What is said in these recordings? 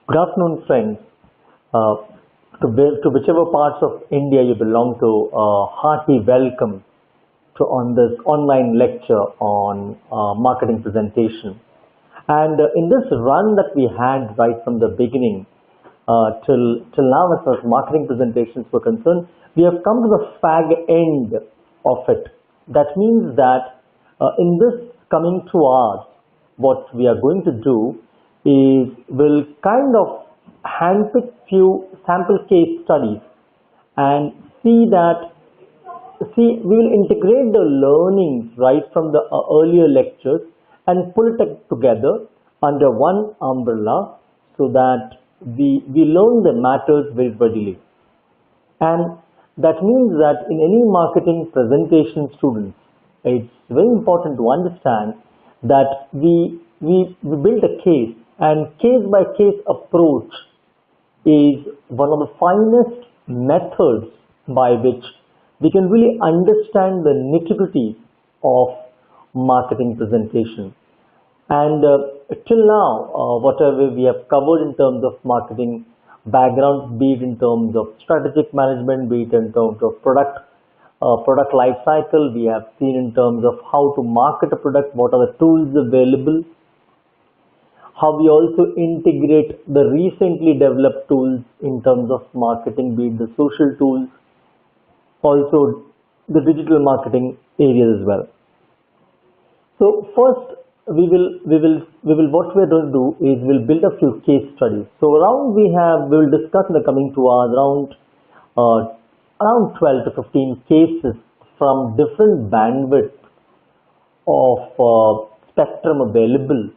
Good afternoon, friends. Uh, to whichever parts of India you belong to, hearty welcome to on this online lecture on marketing presentation. And in this run that we had right from the beginning till now, as far as marketing presentations were concerned, we have come to the fag end of it. That means that in this coming 2 hours, what we are going to do is we'll kind of handpick few sample case studies and see we will integrate the learnings right from the earlier lectures and pull it together under one umbrella so that we learn the matters very readily. And that means that in any marketing presentation, students, it's very important to understand that we build a case, and case by case approach is one of the finest methods by which we can really understand the nitty-gritty of marketing presentation. And till now, whatever we have covered in terms of marketing background, be it in terms of strategic management, be it in terms of product life cycle, we have seen in terms of how to market a product, what are the tools available, how we also integrate the recently developed tools in terms of marketing, be it the social tools, also the digital marketing areas as well. So first, we will what we are going to do is we'll build a few case studies. So we will discuss in the coming 2 hours around 12 to 15 cases from different bandwidth of spectrum available,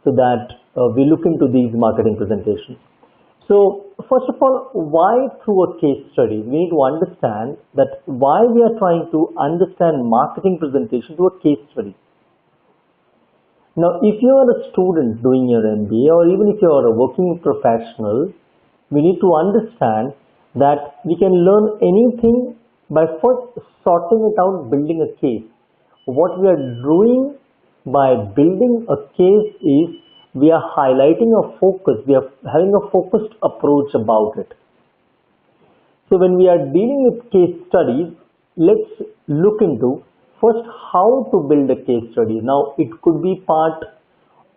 so that we look into these marketing presentations. So first of all, why through a case study? We need to understand that why we are trying to understand marketing presentation through a case study. Now, if you are a student doing your MBA, or even if you are a working professional, we need to understand that we can learn anything by first sorting it out, building a case. What we are doing by building a case is we are highlighting a focus, we are having a focused approach about it. So when we are dealing with case studies, let's look into first how to build a case study. Now, it could be part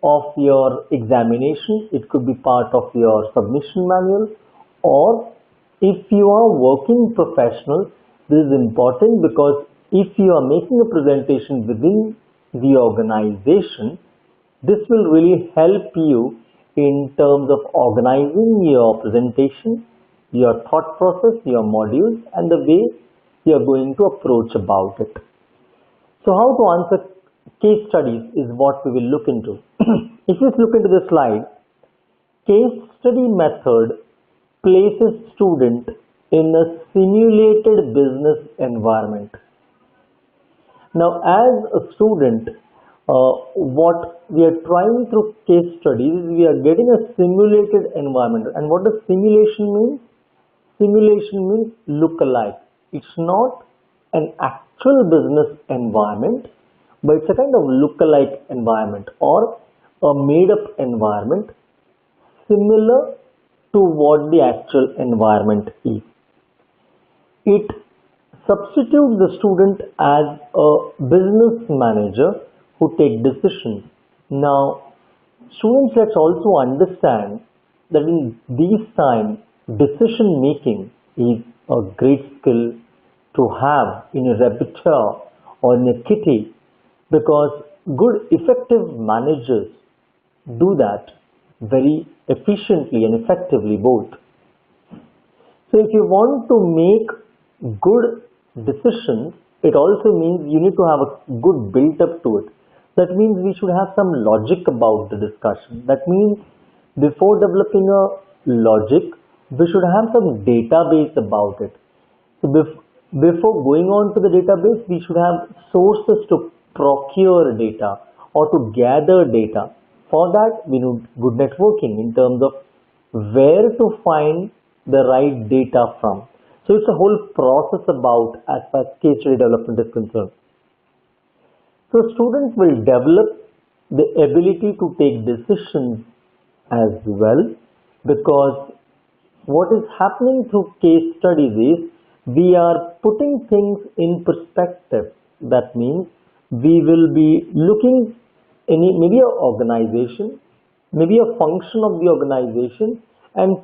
of your examination, it could be part of your submission manual, or if you are working professional, this is important because if you are making a presentation within the organization, this will really help you in terms of organizing your presentation, your thought process, your modules, and the way you are going to approach about it. So how to answer case studies is what we will look into. If you look into the slide, case study method places student in a simulated business environment. Now, as a student, what we are trying through case studies is we are getting a simulated environment. And what does simulation mean? Simulation means look-alike. It's not an actual business environment, but it's a kind of look-alike environment or a made-up environment similar to what the actual environment is. It substitutes the student as a business manager who take decisions. Now, students, let's also understand that in these times, decision making is a great skill to have in a repertoire or in a kitty, because good effective managers do that very efficiently and effectively both. So if you want to make good decisions, it also means you need to have a good build up to it. That means we should have some logic about the discussion. That means before developing a logic, we should have some database about it. So before going on to the database, we should have sources to procure data or to gather data. For that, we need good networking in terms of where to find the right data from. So it's a whole process about as far as case study development is concerned. So students will develop the ability to take decisions as well because what is happening through case studies is we are putting things in perspective. That means we will be looking maybe an organization, maybe a function of the organization, and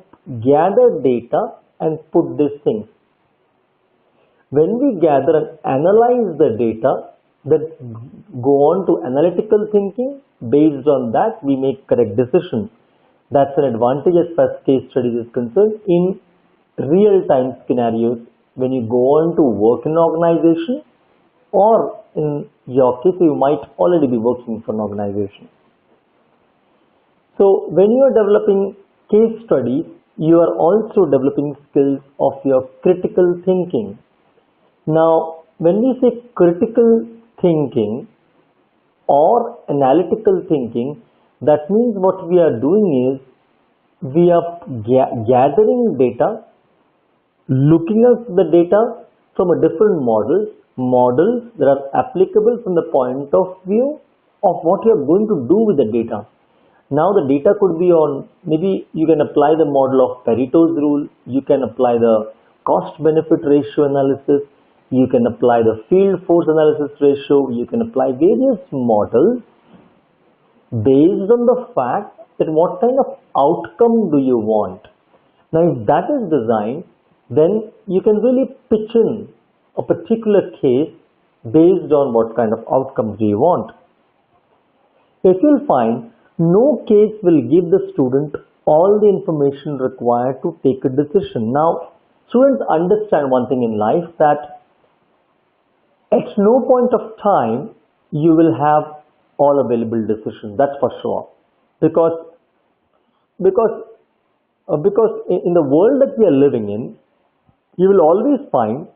gather data and put these things. When we gather and analyze the data, then go on to analytical thinking. Based on that, we make correct decisions. That's an advantage as far as case studies is concerned in real-time scenarios when you go on to work in an organization, or in your case, you might already be working for an organization. So when you are developing case studies, you are also developing skills of your critical thinking. Now, when we say critical thinking or analytical thinking, that means what we are doing is we are gathering data, looking at the data from a different models that are applicable from the point of view of what you are going to do with the data. Now the data could be on, maybe you can apply the model of Pareto's rule, you can apply the cost benefit ratio analysis, you can apply the field force analysis ratio, you can apply various models based on the fact that what kind of outcome do you want. Now if that is designed, then you can really pitch in a particular case based on what kind of outcomes do you want. If you'll find no case will give the student all the information required to take a decision. Now, students understand one thing in life, that at no point of time you will have all available decisions. That's for sure. Because in the world that we are living in, you will always find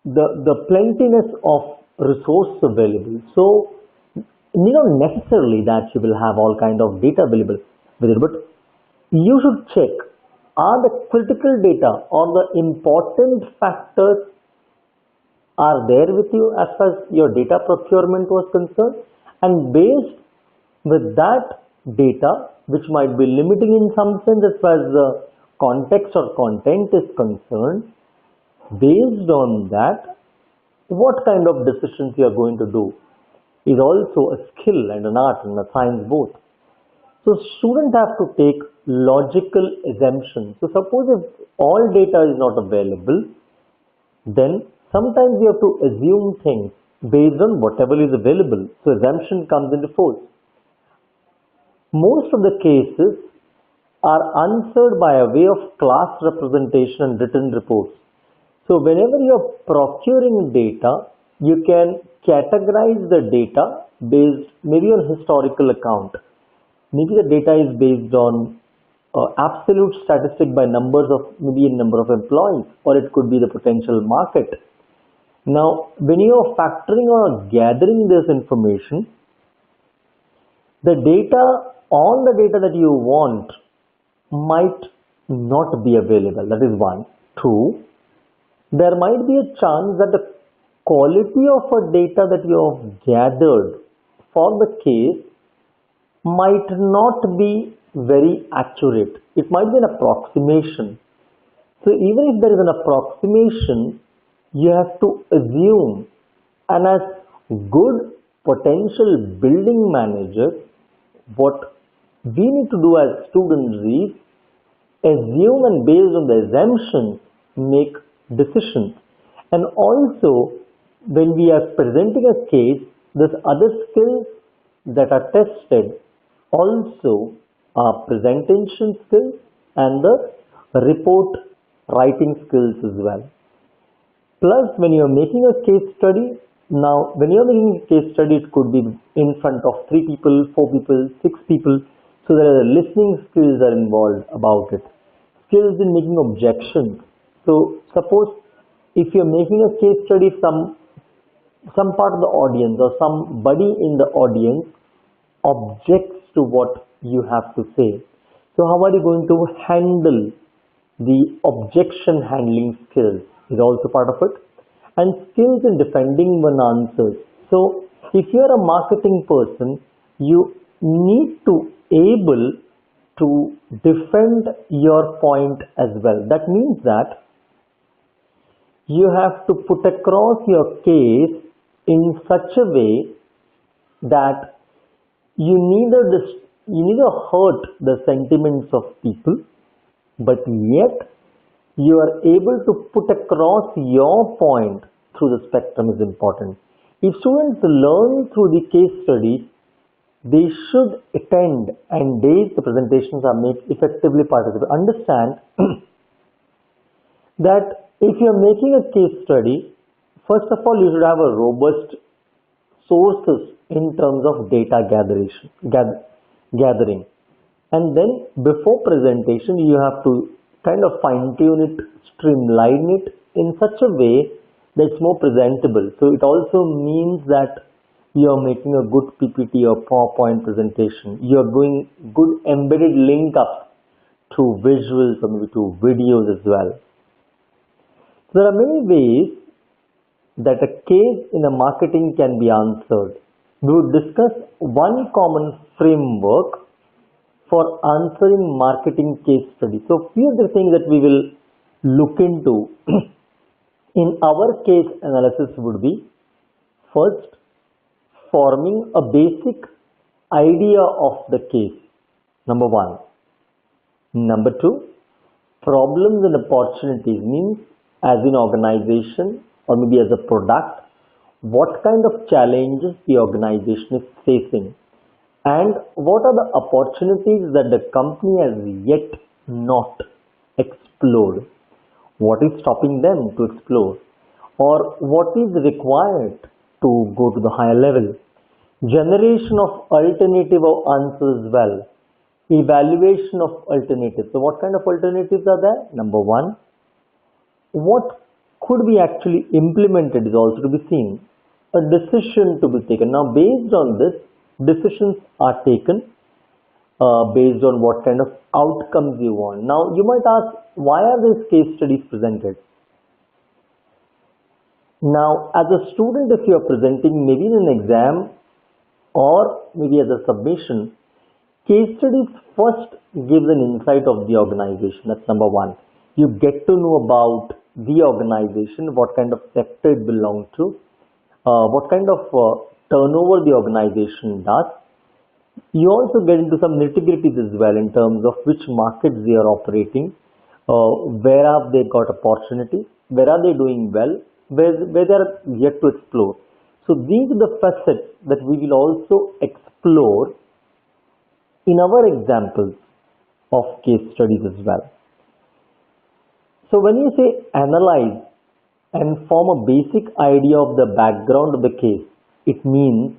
the plentiness of resource available. So not necessarily that you will have all kind of data available with it, but you should check, are the critical data or the important factors are there with you as far as your data procurement was concerned, and based with that data, which might be limiting in some sense as far as the context or content is concerned, based on that, what kind of decisions you are going to do is also a skill and an art and a science both. So students have to take logical assumptions. So suppose if all data is not available, then sometimes you have to assume things based on whatever is available. So assumption comes into force. Most of the cases are answered by a way of class representation and written reports. So whenever you are procuring data, you can categorize the data based maybe on historical account. Maybe the data is based on absolute statistic by numbers of, maybe a number of employees, or it could be the potential market. Now, when you are factoring or gathering this information, the data, all the data that you want might not be available. That is one. Two, there might be a chance that the quality of a data that you have gathered for the case might not be very accurate. It might be an approximation. So even if there is an approximation, you have to assume, and as good potential building managers, what we need to do as students is assume, and based on the assumptions make decisions. And also when we are presenting a case, this other skills that are tested also are presentation skills and the report writing skills as well. Plus, when you are making a case study, now when you are making a case study, it could be in front of 3 people, 4 people, 6 people. So there are listening skills are involved about it. Skills in making objections. So suppose if you are making a case study, some part of the audience or somebody in the audience objects to what you have to say. So how are you going to handle the objection handling skills is also part of it, and skills in defending one answers. So if you are a marketing person, you need to able to defend your point as well. That means that you have to put across your case in such a way that you neither hurt the sentiments of people, but yet you are able to put across your point through the spectrum is important. If students learn through the case studies, they should attend and days the presentations are made effectively participate. Understand that if you are making a case study, first of all you should have a robust sources in terms of data gathering, and then before presentation you have to kind of fine tune it, streamline it in such a way that it's more presentable. So it also means that you are making a good PPT or PowerPoint presentation. You are doing good embedded link up to visuals or maybe to videos as well. So there are many ways that a case in a marketing can be answered. We would discuss one common framework for answering marketing case study. So few of the things that we will look into in our case analysis would be: first, forming a basic idea of the case, number one. Number two, problems and opportunities, means as an organization or maybe as a product, what kind of challenges the organization is facing and what are the opportunities that the company has yet not explored. What is stopping them to explore, or what is required to go to the higher level. Generation of alternative answers as well. Evaluation of alternatives. So what kind of alternatives are there? Number one, what could be actually implemented is also to be seen. A decision to be taken. Now based on this, decisions are taken based on what kind of outcomes you want. Now you might ask, why are these case studies presented? Now as a student, if you are presenting maybe in an exam or maybe as a submission, case studies first gives an insight of the organization. That's number one. You get to know about the organization, what kind of sector it belongs to, what kind of turnover the organization does. You also get into some nitty-gritties as well in terms of which markets they are operating, where have they got opportunities, where are they doing well, where they are yet to explore. So these are the facets that we will also explore in our examples of case studies as well. So when you say analyze and form a basic idea of the background of the case, it means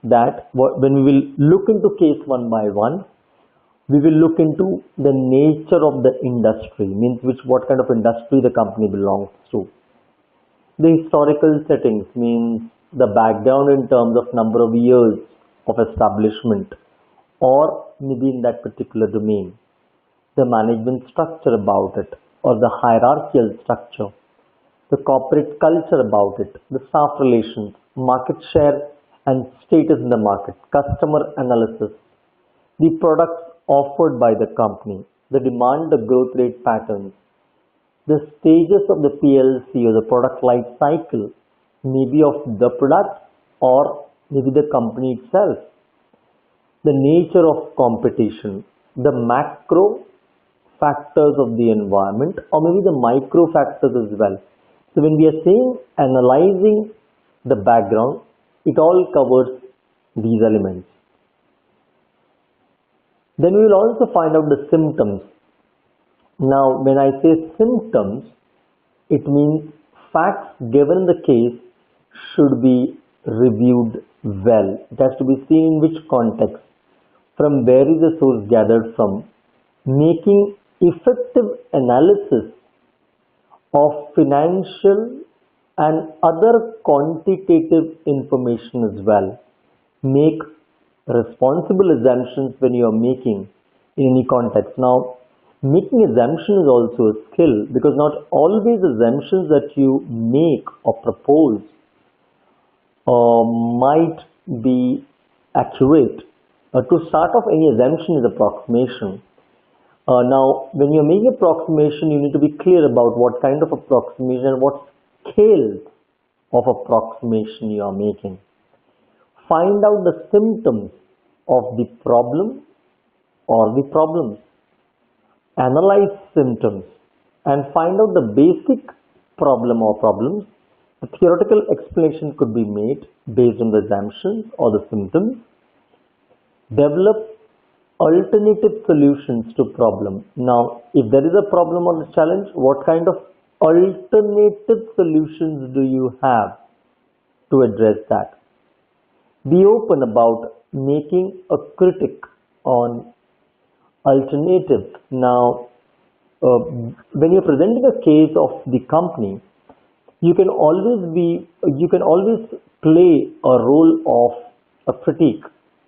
that when we will look into case one by one, we will look into the nature of the industry, means what kind of industry the company belongs to. The historical settings, means the background in terms of number of years of establishment or maybe in that particular domain. The management structure about it, or the hierarchical structure, the corporate culture about it, the staff relations, market share and status in the market, customer analysis, the products offered by the company, the demand, the growth rate patterns, the stages of the PLC or the product life cycle, maybe of the product or maybe the company itself, the nature of competition, the macro factors of the environment or maybe the micro factors as well. So when we are saying analyzing the background, it all covers these elements. Then we will also find out the symptoms. Now when I say symptoms, it means facts given in the case should be reviewed well. It has to be seen in which context, from where is the source gathered from, making effective analysis of financial and other quantitative information as well. Make responsible assumptions when you are making in any context. Now, making assumption is also a skill, because not always assumptions that you make or propose might be accurate. To start off, any assumption is approximation. Now, when you're making approximation, you need to be clear about what kind of approximation and what scale of approximation you are making. Find out the symptoms of the problem or the problems. Analyze symptoms and find out the basic problem or problems. The theoretical explanation could be made based on the assumptions or the symptoms. Develop alternative solutions to problem. Now, if there is a problem or a challenge, what kind of alternative solutions do you have to address that? Be open about making a critic on alternatives. Now, when you're presenting a case of the company, you can always play a role of a critique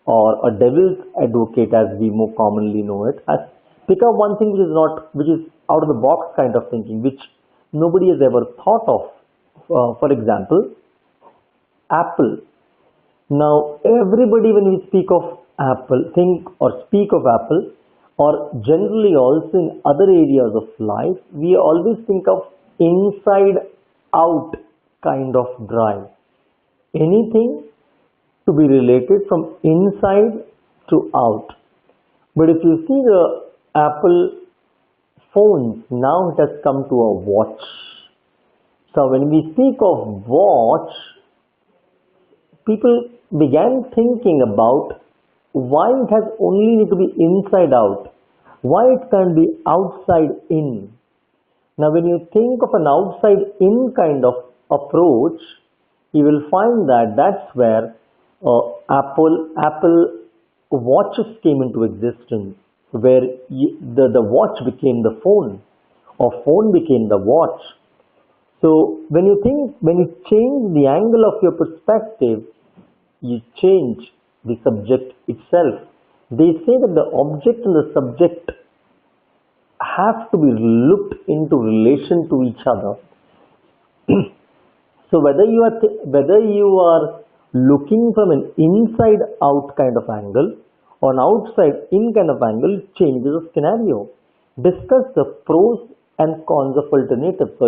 or a devil's advocate, as we more commonly know it, as pick up one thing which is out of the box kind of thinking, which nobody has ever thought of. For example, Apple. Now, everybody, when we speak of Apple, think or speak of Apple, or generally also in other areas of life, we always think of inside out kind of drive. Anything to be related from inside to out. But if you see the Apple phones, now it has come to a watch. So when we speak of watch, people began thinking about why it has only need to be inside out, why it can be outside in. Now when you think of an outside in kind of approach, you will find that that's where Apple watches came into existence, where the watch became the phone, or phone became the watch. So when you change the angle of your perspective, you change the subject itself. They say that the object and the subject have to be looked into relation to each other. So whether you are looking from an inside out kind of angle or an outside in kind of angle, changes the scenario. Discuss the pros and cons of alternatives. So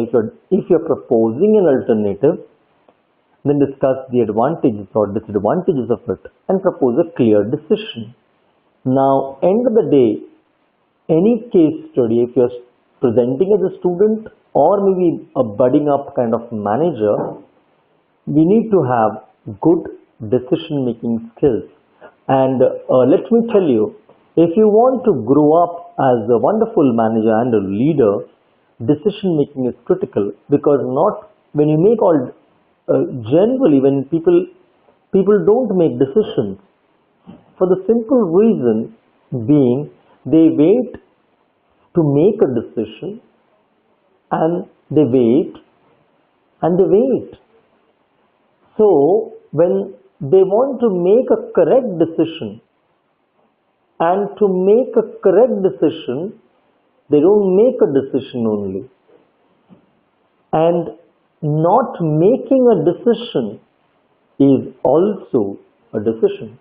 if you're proposing an alternative, then discuss the advantages or disadvantages of it and propose a clear decision. Now, end of the day, any case study, if you're presenting as a student or maybe a budding up kind of manager, we need to have good decision making skills. And let me tell you, if you want to grow up as a wonderful manager and a leader, decision making is critical, because not when you make all generally when people don't make decisions, for the simple reason being they wait to make a decision and they wait and they wait. So when they want to make a correct decision, and to make a correct decision, they don't make a decision only. And not making a decision is also a decision.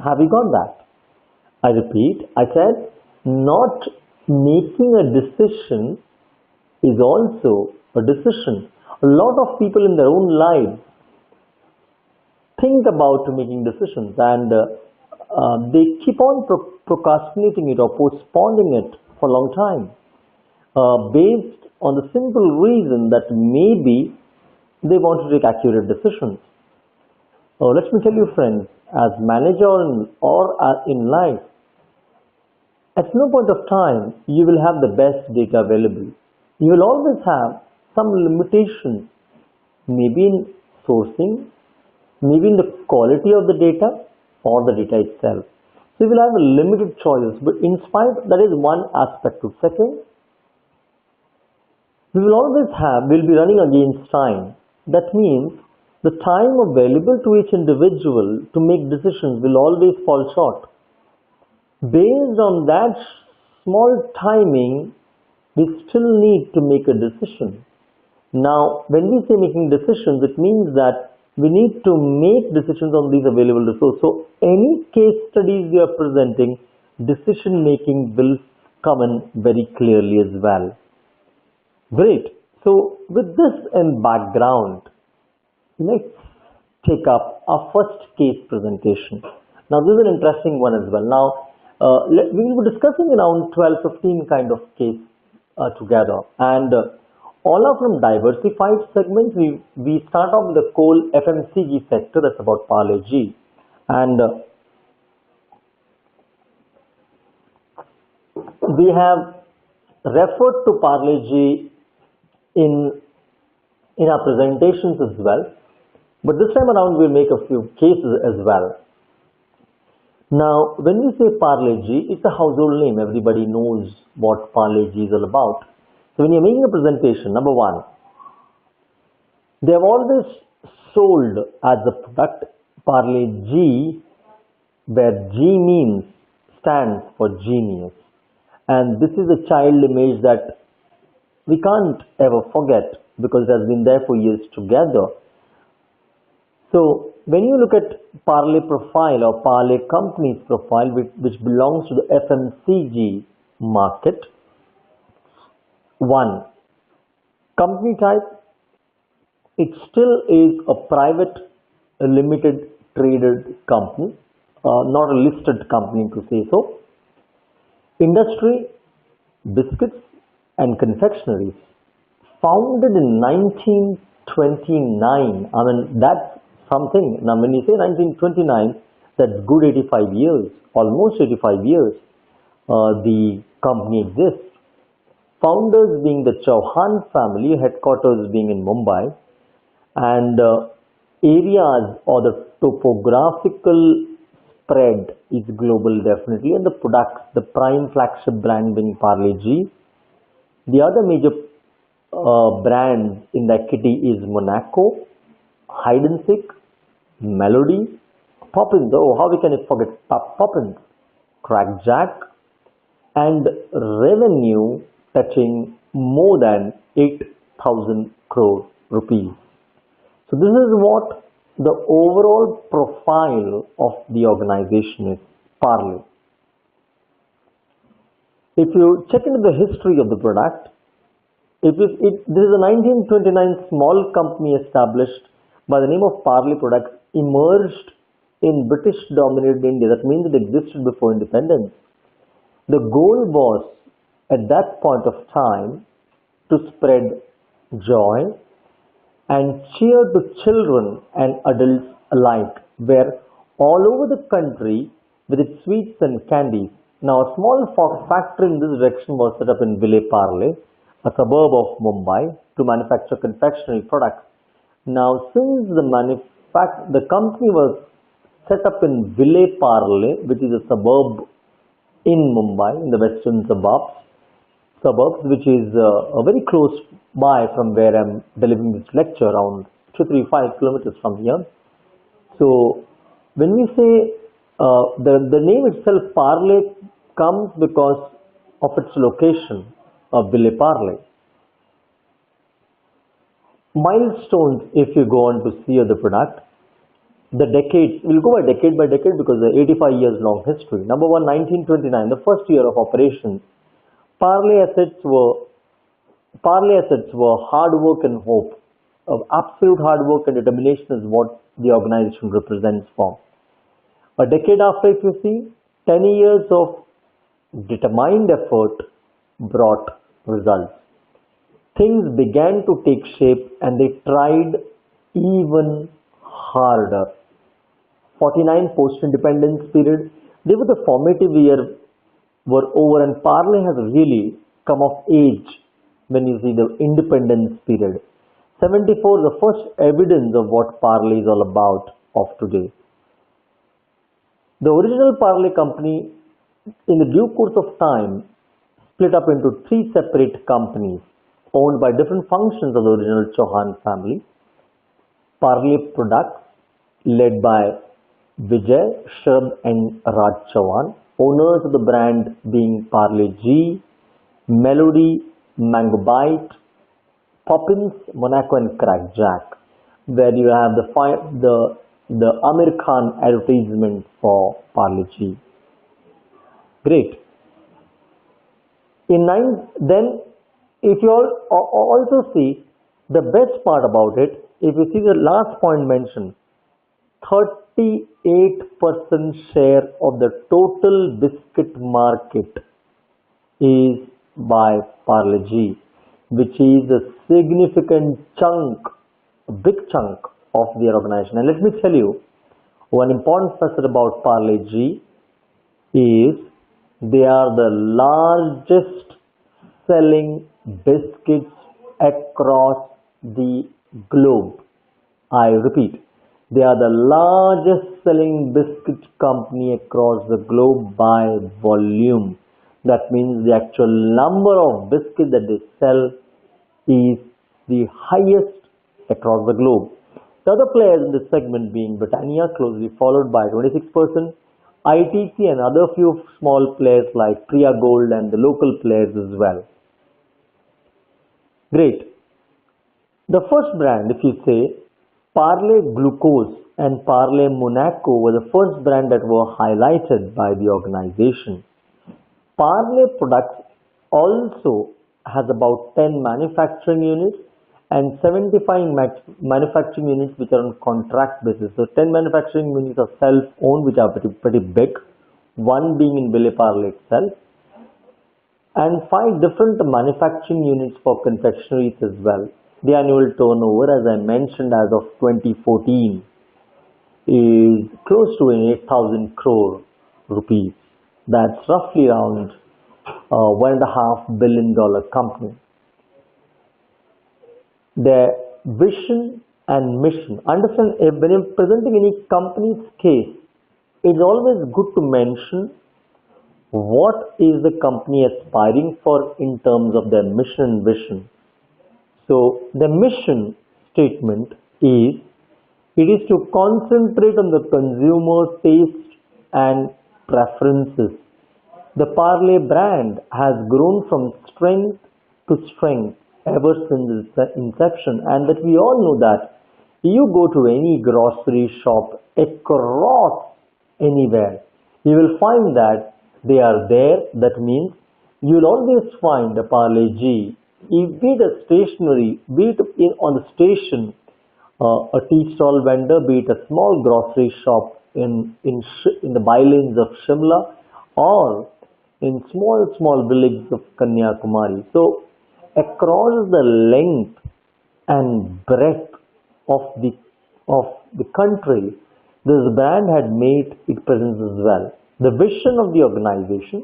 Have you got that? I repeat, I said not making a decision is also a decision. A lot of people in their own lives think about making decisions, and they keep on procrastinating it or postponing it for a long time, based on the simple reason that maybe they want to take accurate decisions. Let me tell you, friends, as manager or in life, at no point of time you will have the best data available. You will always have some limitations, maybe in sourcing, maybe in the quality of the data or the data itself. So you will have a limited choice, but in spite, that is one aspect to second. We'll be running against time. That means the time available to each individual to make decisions will always fall short. Based on that small timing, we still need to make a decision. Now, when we say making decisions, it means that we need to make decisions on these available resources. So, any case studies we are presenting, decision making will come in very clearly as well. Great. So with this in background, let's take up our first case presentation. Now this is an interesting one as well. Now we will be discussing around 12-15 kind of case together, and all are from diversified segments. We start off with the coal FMCG sector, that's about Parle G, and we have referred to Parle G in our presentations as well, but this time around we'll make a few cases as well. Now when we say Parle G, it's a household name. Everybody knows what Parle G is all about. So when you're making a presentation, number one, they have always sold as a product Parle G, where G stands for genius, and this is a child image that we can't ever forget because it has been there for years together. So when you look at Parle profile or Parle company's profile, which belongs to the FMCG market, one, company type, it still is a private limited traded company, not a listed company to say so. Industry, biscuits and confectioneries, founded in 1929. I mean, that's something. Now when you say 1929, that's good 85 years, almost 85 years the company exists. Founders being the Chauhan family, headquarters being in Mumbai, and areas or the topographical spread is global definitely, and the products, the prime flagship brand being Parle G. The other major brands in that kitty is Monaco, Hide and Seek, Melody, Poppins. Oh, how we can forget Poppins, Crack Jack, and revenue touching more than 8,000 crore rupees. So this is what the overall profile of the organization is, Parle. If you check into the history of the product, this is a 1929 small company established by the name of Parle Products, emerged in British dominated India. That means it existed before independence. The goal was at that point of time to spread joy and cheer to children and adults alike, where all over the country with its sweets and candies. Now a small factory in this direction was set up in Vile Parle, a suburb of Mumbai, to manufacture confectionery products. Now since the company was set up in Vile Parle, which is a suburb in Mumbai, in the western suburbs, which is very close by from where I'm delivering this lecture, around 235 kilometers from here. So when we say the name itself Parle comes because of its location of Vile Parle. Milestones, if you go on to see the product, the decades, we'll go by decade because the 85 years long history. Number one, 1929, the first year of operations. Parle assets were hard work and hope. Absolute hard work and determination is what the organization represents for. A decade after, if you see, 10 years of determined effort brought results. Things began to take shape and they tried even harder. 49 post-independence period, they were the formative years were over, and Parle has really come of age when you see the independence period. 74, the first evidence of what Parle is all about of today. The original Parle company, in the due course of time, split up into three separate companies owned by different functions of the original Chauhan family. Parle Products, led by Vijay, Sharad and Raj Chauhan. Owners of the brand being Parle G, Melody, Mango Bite, Poppins, Monaco and Crack Jack, where you have the Amir Khan advertisement for Parle G. Great. Then if you also see the best part about it, if you see the last point mentioned, 38% share of the total biscuit market is by Parle G, which is a significant chunk, a big chunk of their organization. And let me tell you, one important facet about Parle G is they are the largest selling biscuits across the globe. I repeat, they are the largest selling biscuit company across the globe by volume. That means the actual number of biscuits that they sell is the highest across the globe. The other players in this segment being Britannia, closely followed by 26%, ITC and other few small players like Priya Gold and the local players as well. Great. The first brand, if you say, Parle Glucose and Parle Monaco were the first brand that were highlighted by the organization. Parle products also has about 10 manufacturing units and 75 manufacturing units which are on contract basis. So 10 manufacturing units are self-owned, which are pretty big, one being in Vile Parle itself, and 5 different manufacturing units for confectioneries as well. The annual turnover, as I mentioned, as of 2014 is close to 8,000 crore rupees. That's roughly around $1.5 billion company. Their vision and mission. Understand, when you're presenting any company's case, it's always good to mention what is the company aspiring for in terms of their mission and vision. So the mission statement is, it is to concentrate on the consumer taste and preferences. The Parle brand has grown from strength to strength ever since its inception, and that we all know that you go to any grocery shop across anywhere, you will find that they are there. That means you will always find a Parle G, be it a stationery, be it on the station, a tea stall vendor, be it a small grocery shop in the bylanes of Shimla, or in small villages of Kanyakumari. So across the length and breadth of the country, this brand had made its presence as well. The vision of the organization,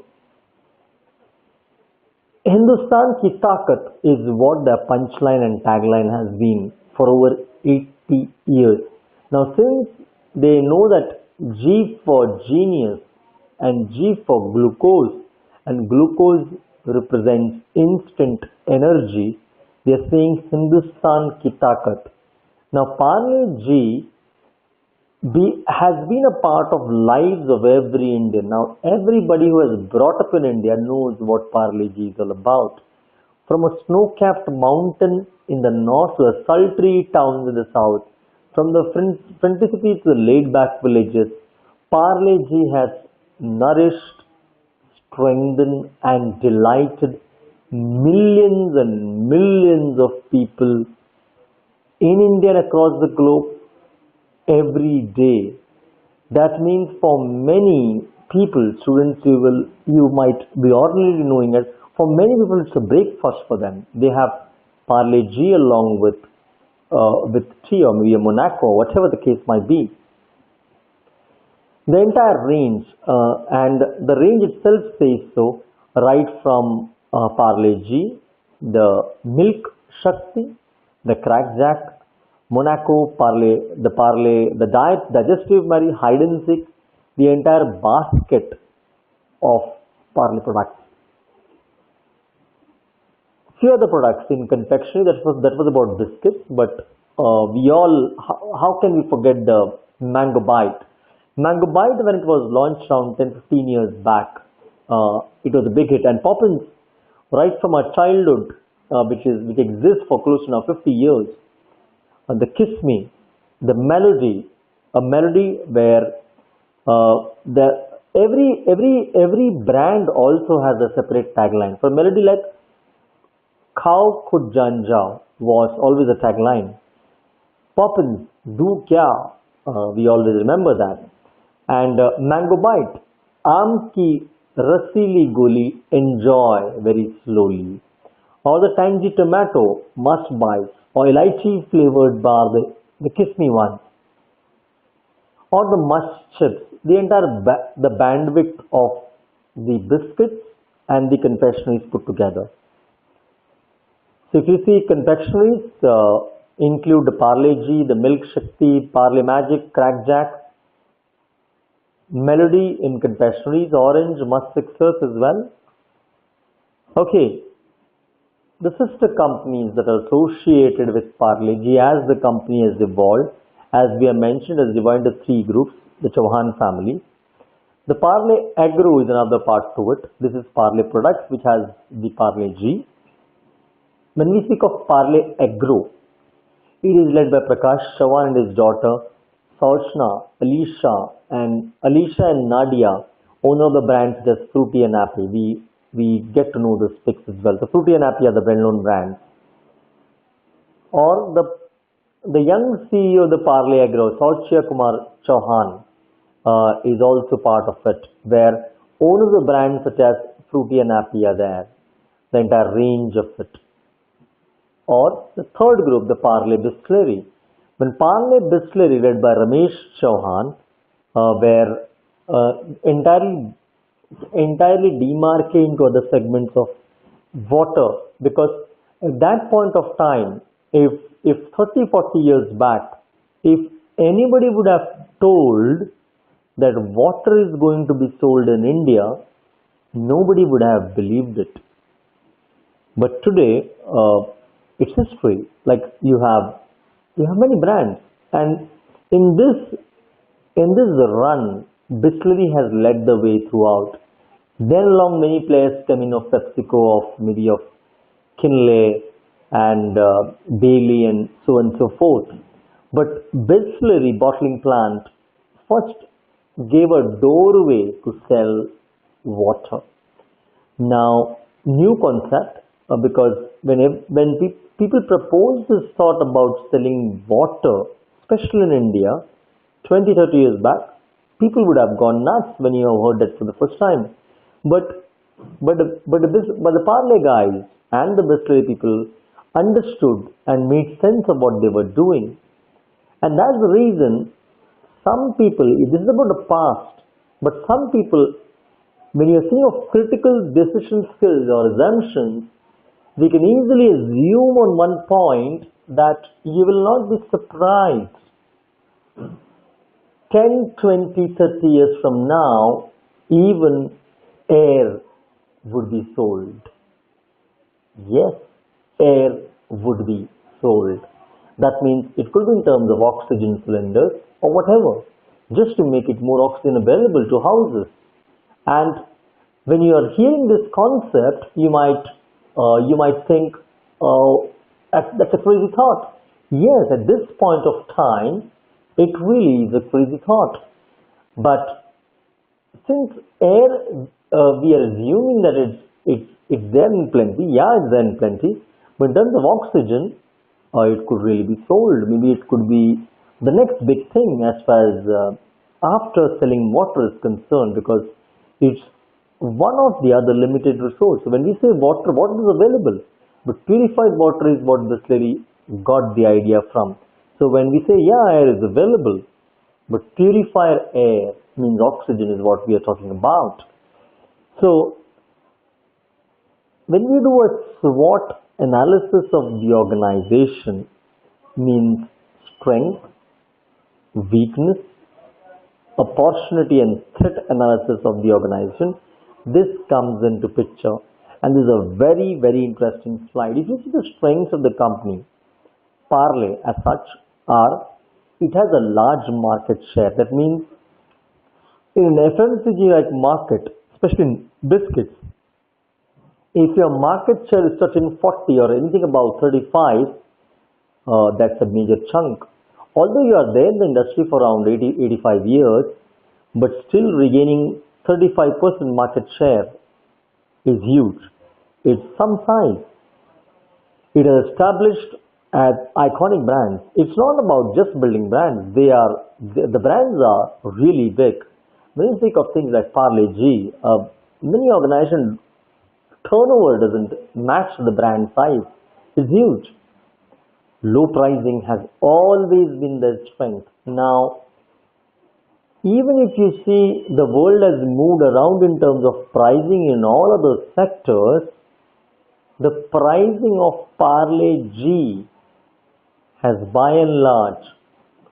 Hindustan Ki Taakat, is what their punchline and tagline has been for over 80 years. Now, since they know that G for genius and G for glucose, and glucose represents instant energy, they are saying Hindustan Ki Taakat. Now, Parle G has been a part of lives of every Indian. Now, everybody who has brought up in India knows what Parle G is all about. From a snow-capped mountain in the north to the sultry towns in the south, from the fronticity to the laid-back villages, Parle G has nourished, strengthened and delighted millions and millions of people in India and across the globe every day. That means for many people, students, you might be ordinarily knowing it, for many people it's a breakfast for them. They have Parle G along with tea or maybe a Monaco, whatever the case might be. The entire range, and the range itself says so, right from Parle G, the Milk Shakti, the Crackjack, Monaco, the Digestive Mary, Hide and Seek, the entire basket of Parle products. Few other products in confectionery, that was about biscuits, but how can we forget the Mango Bite? Mango Bite, when it was launched around 10-15 years back, it was a big hit, and Poppins, right from our childhood, which exists for close to now 50 years, the Kiss Me, the melody, a melody where Every brand also has a separate tagline. For Melody, like "Khao Khud Jan Jao" was always a tagline. Poppins, do kya? We always remember that. And Mango Bite, aam ki rasili goli, enjoy very slowly. Or the tangy tomato, must buy. Or lychee flavored bar, the kiss me one. Or the must chips, the entire the bandwidth of the biscuits and the confectionaries put together. So if you see confectionaries include the Parle G, the Milk Shakti, Parle Magic, Crack Jack, Melody in confectionaries, Orange, Musk Sixers as well. Okay, the sister companies that are associated with Parle G as the company has evolved, as we have mentioned, has divided into three groups, the Chauhan family. The Parle Agro is another part to it. This is Parle Products, which has the Parle G. When we speak of Parle Agro, it is led by Prakash Chauhan and his daughter, Sauchna, Alicia and Nadia, owner of the brands such as Fruity and Appy. We get to know this picks as well. So Fruity and Appy are the well-known brands. Or the young CEO of the Parle Agro, Sauchya Kumar Chauhan, is also part of it, where owners of brands such as Fruity and Appy are there, the entire range of it. Or the third group, the Parle Bisleri. When Parle Bisleri, led by Ramesh Chauhan, were entirely demarcated into other segments of water, because at that point of time, if 30-40 years back, if anybody would have told that water is going to be sold in India, nobody would have believed it. But today, it's history. Like you have many brands, and in this run, Bisleri has led the way throughout. Then along many players come in of PepsiCo, of maybe of Kinley and Bailey and so on and so forth. But Bisleri bottling plant first gave a doorway to sell water. Now, new concept, because when people propose this thought about selling water, especially in India, 20-30 years back, people would have gone nuts when you have heard that for the first time. But the Parle guys and the Bisleri people understood and made sense of what they were doing. And that's the reason some people, this is about the past, but some people, when you're thinking of critical decision skills or assumptions, we can easily assume on one point that you will not be surprised 10, 20, 30 years from now, even air would be sold. Yes, air would be sold. That means it could be in terms of oxygen cylinders or whatever, just to make it more oxygen available to houses. And when you are hearing this concept, you might think, that's a crazy thought. Yes, at this point of time, it really is a crazy thought. But since air, we are assuming that it's there in plenty. Yeah, it's there in plenty. But in terms of oxygen, it could really be sold. Maybe it could be the next big thing as far as after selling water is concerned, because it's one of the other limited resources. So when we say water is available, but purified water is what Bisleri got the idea from. So when we say, yeah, air is available, but purified air means oxygen is what we are talking about. So when we do a SWOT analysis of the organization, means strength, weakness, opportunity and threat analysis of the organization, this comes into picture. And this is a very, very interesting slide. If you see the strengths of the company, Parle as such it has a large market share. That means in an FMCG like market, especially in biscuits, if your market share is touching 40 or anything about 35, that's a major chunk. Although you are there in the industry for around 80-85 years, but still regaining 35% market share is huge. It's some size. It is established as iconic brands. It's not about just building brands. The brands are really big. When you think of things like Parle G, many organizations turnover doesn't match the brand size. It's huge. Low pricing has always been their strength. Now, even if you see the world has moved around in terms of pricing in all other sectors, the pricing of Parle G has by and large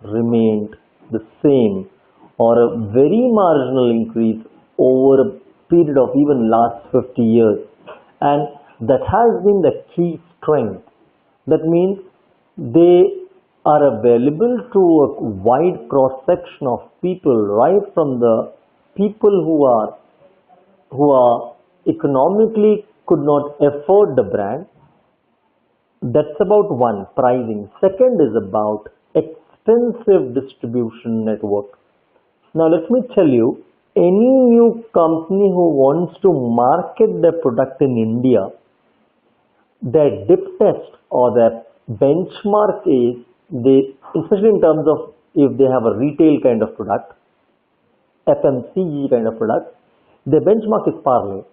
remained the same or a very marginal increase over a period of even last 50 years. And that has been the key strength. That means they are available to a wide cross section of people, right from the people who are economically could not afford the brand. That's about one, pricing. Second is about extensive distribution network. Now let me tell you, any new company who wants to market their product in India, their dip test or their benchmark is, especially in terms of if they have a retail kind of product, FMCG kind of product, their benchmark is Parle.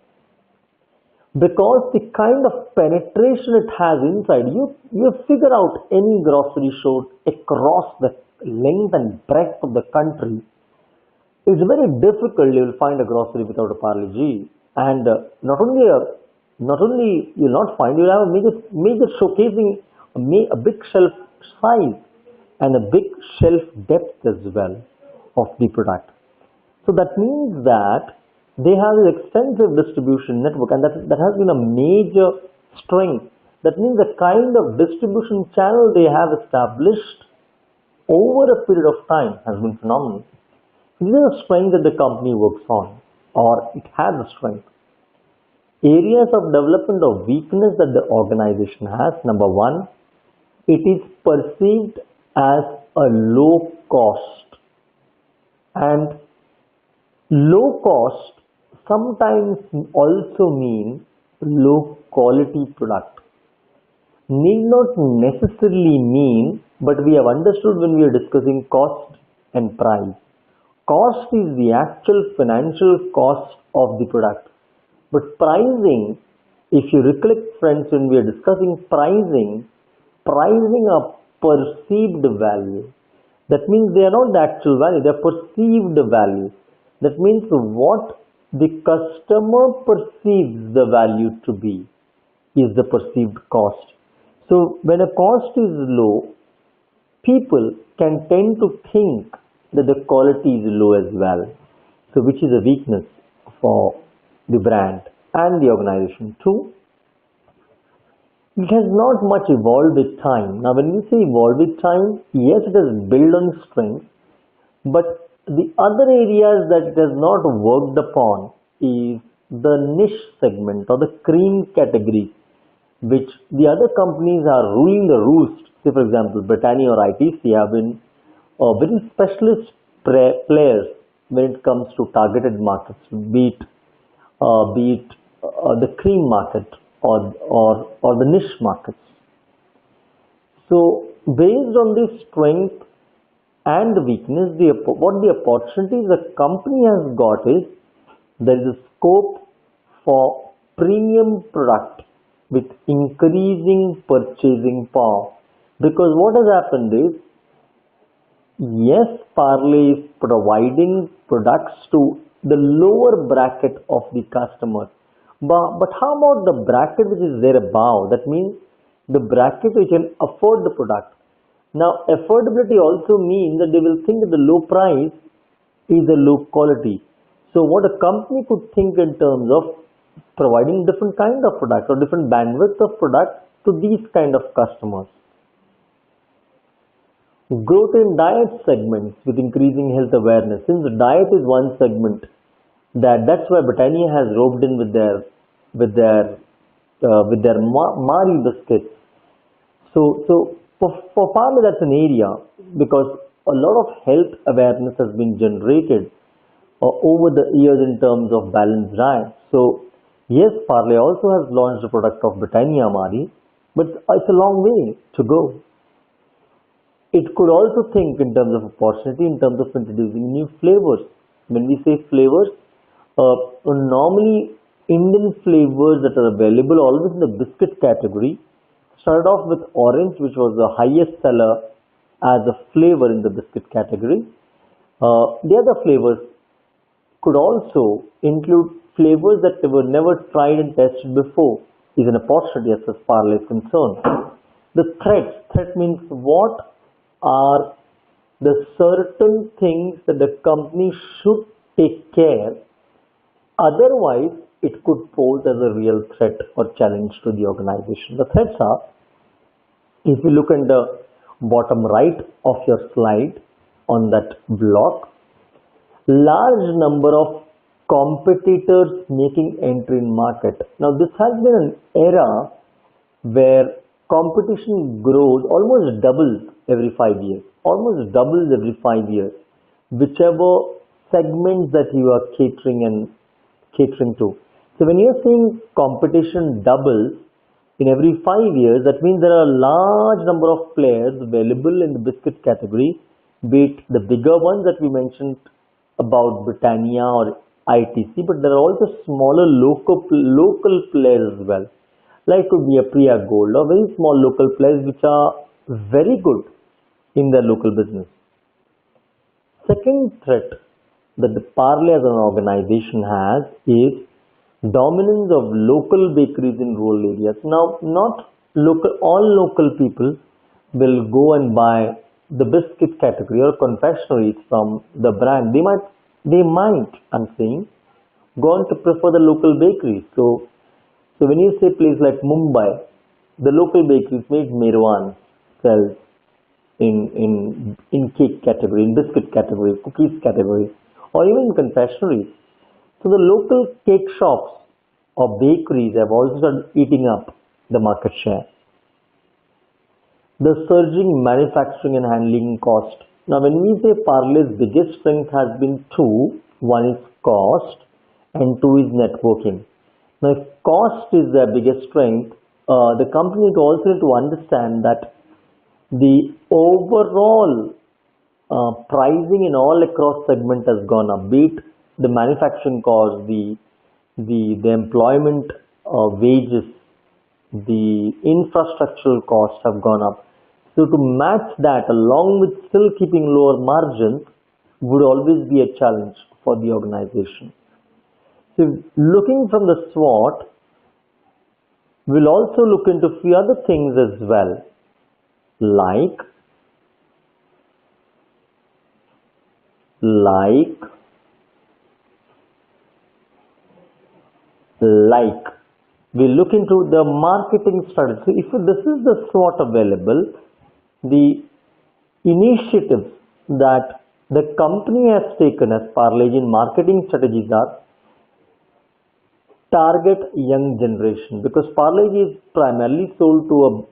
Because the kind of penetration it has inside, you figure out any grocery store across the length and breadth of the country. It's very difficult you will find a grocery without a Parle G. And not only you'll not find, you'll have a major showcasing a big shelf size and a big shelf depth as well of the product. So that means that they have an extensive distribution network, and that has been a major strength. That means the kind of distribution channel they have established over a period of time has been phenomenal. This is a strength that the company works on, or it has a strength. Areas of development or weakness that the organization has: number one, it is perceived as a low cost, and low cost sometimes also mean low quality product. Need not necessarily mean, but we have understood when we are discussing cost and price. Cost is the actual financial cost of the product. But pricing, if you recollect friends, when we are discussing pricing are perceived value. That means they are not the actual value, they are perceived value. That means what the customer perceives the value to be is the perceived cost. So when a cost is low, people can tend to think that the quality is low as well. So which is a weakness for the brand and the organization. Two, it has not much evolved with time. Now when we say evolved with time, yes, it has built on strength, but the other areas that it has not worked upon is the niche segment or the cream category, which the other companies are ruling the roost. Say for example, Britannia or ITC have been very specialist players when it comes to targeted markets, be it the cream market or the niche markets. So based on this strength and weakness, what the opportunities the company has got is there is a scope for premium product with increasing purchasing power. Because what has happened is, yes, Parle is providing products to the lower bracket of the customer. But how about the bracket which is there above? That means the bracket which can afford the product. Now, affordability also means that they will think that the low price is a low quality. So what a company could think in terms of providing different kind of product or different bandwidth of product to these kind of customers. Growth in diet segments with increasing health awareness. Since diet is one segment, that's why Britannia has roped in with their Marie biscuits. So for Parle, that's an area because a lot of health awareness has been generated over the years in terms of balanced diet. So yes, Parle also has launched a product of Britannia Marie, but it's a long way to go. It could also think in terms of opportunity, in terms of introducing new flavors. When we say flavors, normally Indian flavors that are available always in the biscuit category started off with orange, which was the highest seller as a flavor in the biscuit category. The other flavors could also include flavors that were never tried and tested before, is an opportunity as far as Parle is concerned. The threat means what are the certain things that the company should take care, otherwise it could pose as a real threat or challenge to the organization. The threats are, if you look at the bottom right of your slide on that block, large number of competitors making entry in market. Now this has been an era where competition grows, almost doubles every 5 years, whichever segments that you are catering to. So when you're saying competition doubles in every 5 years, that means there are a large number of players available in the biscuit category, be it the bigger ones that we mentioned about Britannia or ITC, but there are also smaller local players as well. Like could be a Priya Gold or very small local players which are very good in their local business. Second threat that the Parle as an organization has is dominance of local bakeries in rural areas. Now, not all local people will go and buy the biscuit category or confectioneries from the brand. They might, I'm saying, go on to prefer the local bakeries. So when you say place like Mumbai, the local bakeries made Mirwan sells in cake category, in biscuit category, cookies category, or even confectioneries. So the local cake shops or bakeries have also started eating up the market share. The surging manufacturing and handling cost. Now when we say Parle's biggest strength has been two, one is cost and two is networking. Now if cost is their biggest strength, the company also need to understand that the overall pricing in all across segment has gone up, be it the manufacturing cost, the employment wages, the infrastructural costs have gone up. So to match that along with still keeping lower margins would always be a challenge for the organization. So looking from the SWOT, we'll also look into a few other things as well, like we look into the marketing strategy. So if this is the SWOT available, the initiatives that the company has taken as Parle in marketing strategies are target young generation, because Parle is primarily sold to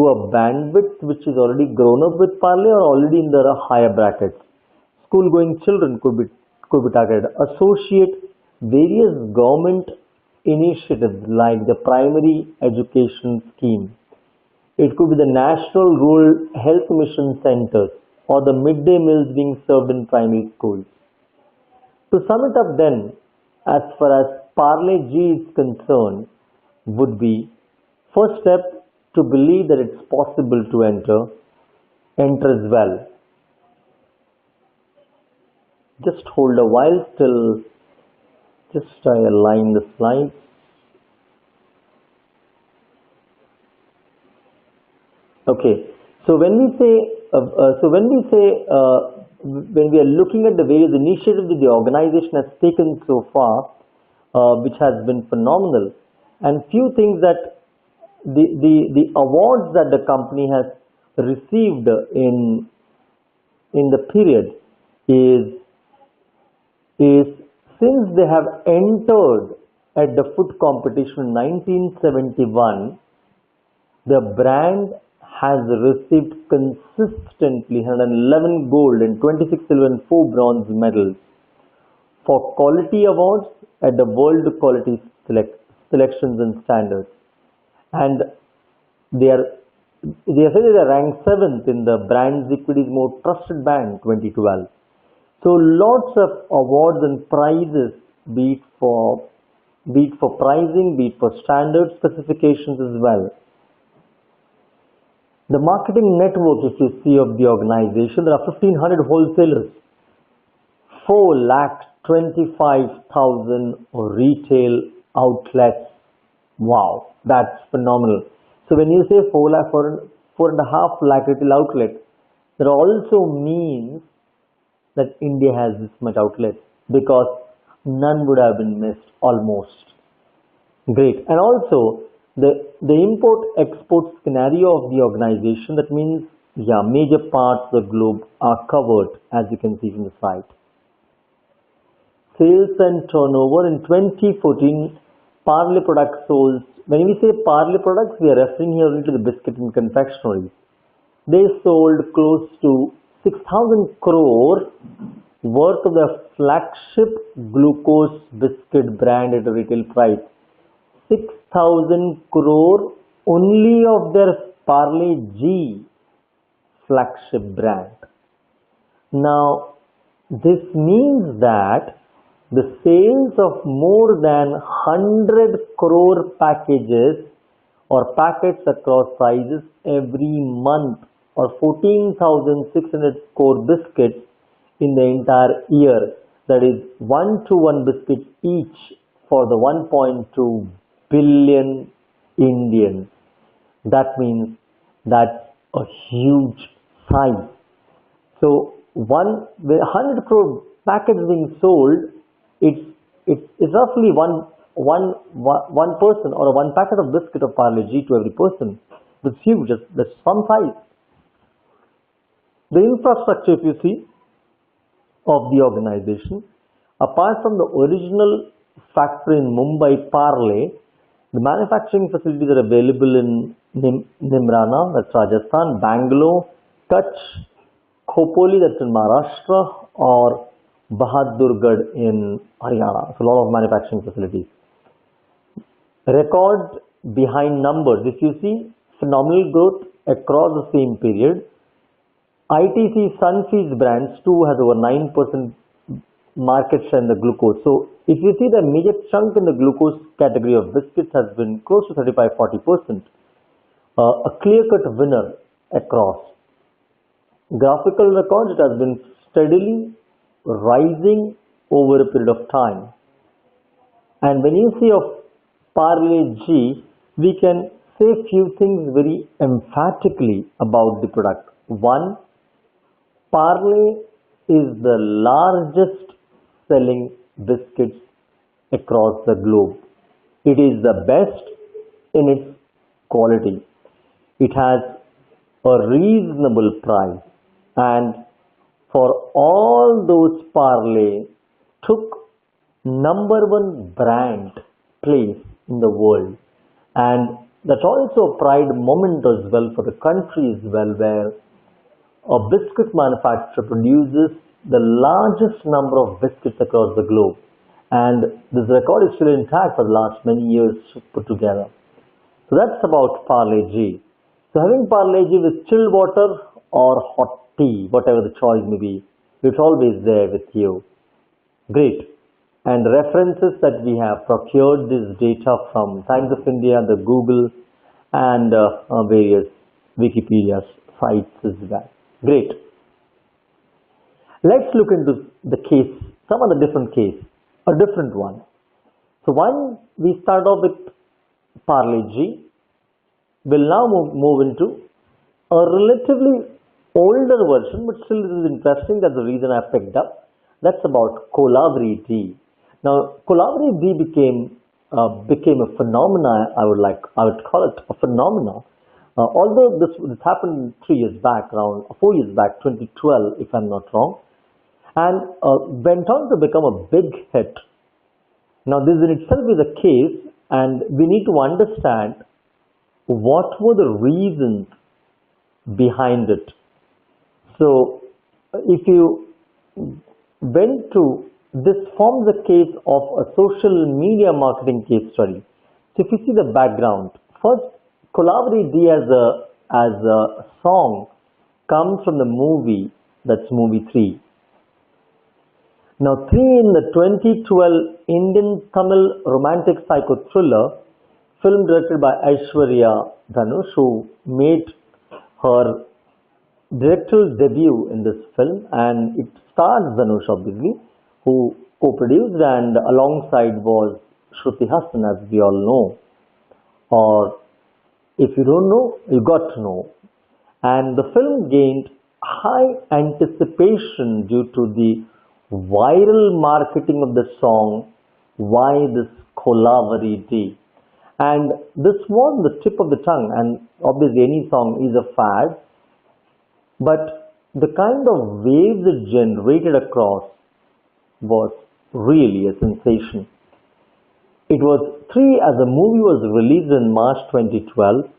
a bandwidth which is already grown up with Parle or already in the higher brackets. School going children could be targeted. Associate various government initiatives like the primary education scheme. It could be the National Rural Health Mission Centers or the midday meals being served in primary schools. To sum it up then, as far as Parle G is concerned, would be first step to believe that it's possible to enter as well. Just hold a while till I align the slides. Okay, so when we are looking at the various initiatives that the organization has taken so far, which has been phenomenal, and few things that the awards that the company has received in the period is since they have entered at the food competition in 1971, the brand has received consistently 111 gold and 26 silver and 4 bronze medals for quality awards at the World Quality Selections and Standards, and they are they say they are ranked 7th in the Brands Equity's Most Trusted Brand 2012. So lots of awards and prizes, be it for pricing, be it for standard specifications as well. The marketing network, if you see, of the organization, there are 1,500 wholesalers, 4,25,000 retail outlets. Wow, that's phenomenal. So when you say 4.5 lakh retail outlets, that also means that India has this much outlets, because none would have been missed almost. Great. And also the import-export scenario of the organization, that means, yeah, major parts of the globe are covered, as you can see from the site. Sales and turnover in 2014, Parle products sold. When we say Parle products, we are referring here only to the biscuit and confectionery. They sold close to 6,000 crore worth of the flagship glucose biscuit brand at a retail price. 6,000 crore only of their Parle G flagship brand. Now, this means that the sales of more than 100 crore packages or packets across sizes every month, or 14,600 crore biscuits in the entire year, that is 1-to-1 biscuits each for the 1.2 billion Indians. That means that's a huge size. So 100 crore packets being sold, it's roughly one person, or one packet of biscuit of Parle G to every person. It's huge. That's some size. The infrastructure, if you see, of the organization, apart from the original factory in Mumbai, Parle, the manufacturing facilities are available in Nimrana, that's Rajasthan, Bangalore, Kutch, Khopoli, that's in Maharashtra, or Bahadurgarh in Haryana. So a lot of manufacturing facilities. Record behind numbers, if you see, phenomenal growth across the same period. ITC Sunfeast brands too has over 9% market share in the glucose. So if you see, the major chunk in the glucose category of biscuits has been close to 35-40%. A clear-cut winner across. Graphical records, it has been steadily rising over a period of time. And when you see of Parle G, we can say few things very emphatically about the product. One, Parle is the largest selling biscuits across the globe. It is the best in its quality. It has a reasonable price, and for all those Parle took #1 brand place in the world, and that's also a pride moment as well for the country as well, where a biscuit manufacturer produces the largest number of biscuits across the globe, and this record is still intact for the last many years put together. So that's about Parle G. So having Parle G with chilled water or hot tea, whatever the choice may be, it's always there with you. Great. And references that we have procured this data from Times of India, the Google, and various Wikipedia sites as well. Great. Let's look into the case, some of the different case, a different one. So one, we start off with Parle G. We'll now move into a relatively older version, but still this is interesting. That's the reason I picked up. That's about Colabri tea. Now, Colabri tea became a phenomena. I would call it a phenomena. Although this happened 3 years back, around 4 years back, 2012, if I'm not wrong, and went on to become a big hit. Now, this in itself is a case, and we need to understand what were the reasons behind it. So, if you went to this forms a case of a social media marketing case study. So if you see the background, first Kolavari D as a song comes from the movie, that's movie 3. Now 3 in the 2012 Indian Tamil romantic psycho thriller, film directed by Aishwarya Dhanush, who made her directorial debut in this film, and it stars Dhanush obviously, who co-produced, and alongside was Shruti Hassan, as we all know, or if you don't know, you got to know. And the film gained high anticipation due to the viral marketing of the song Why This Kolavari D. And this was the tip of the tongue, and obviously any song is a fad, but the kind of waves it generated across was really a sensation. It was 3 as a movie was released in March 2012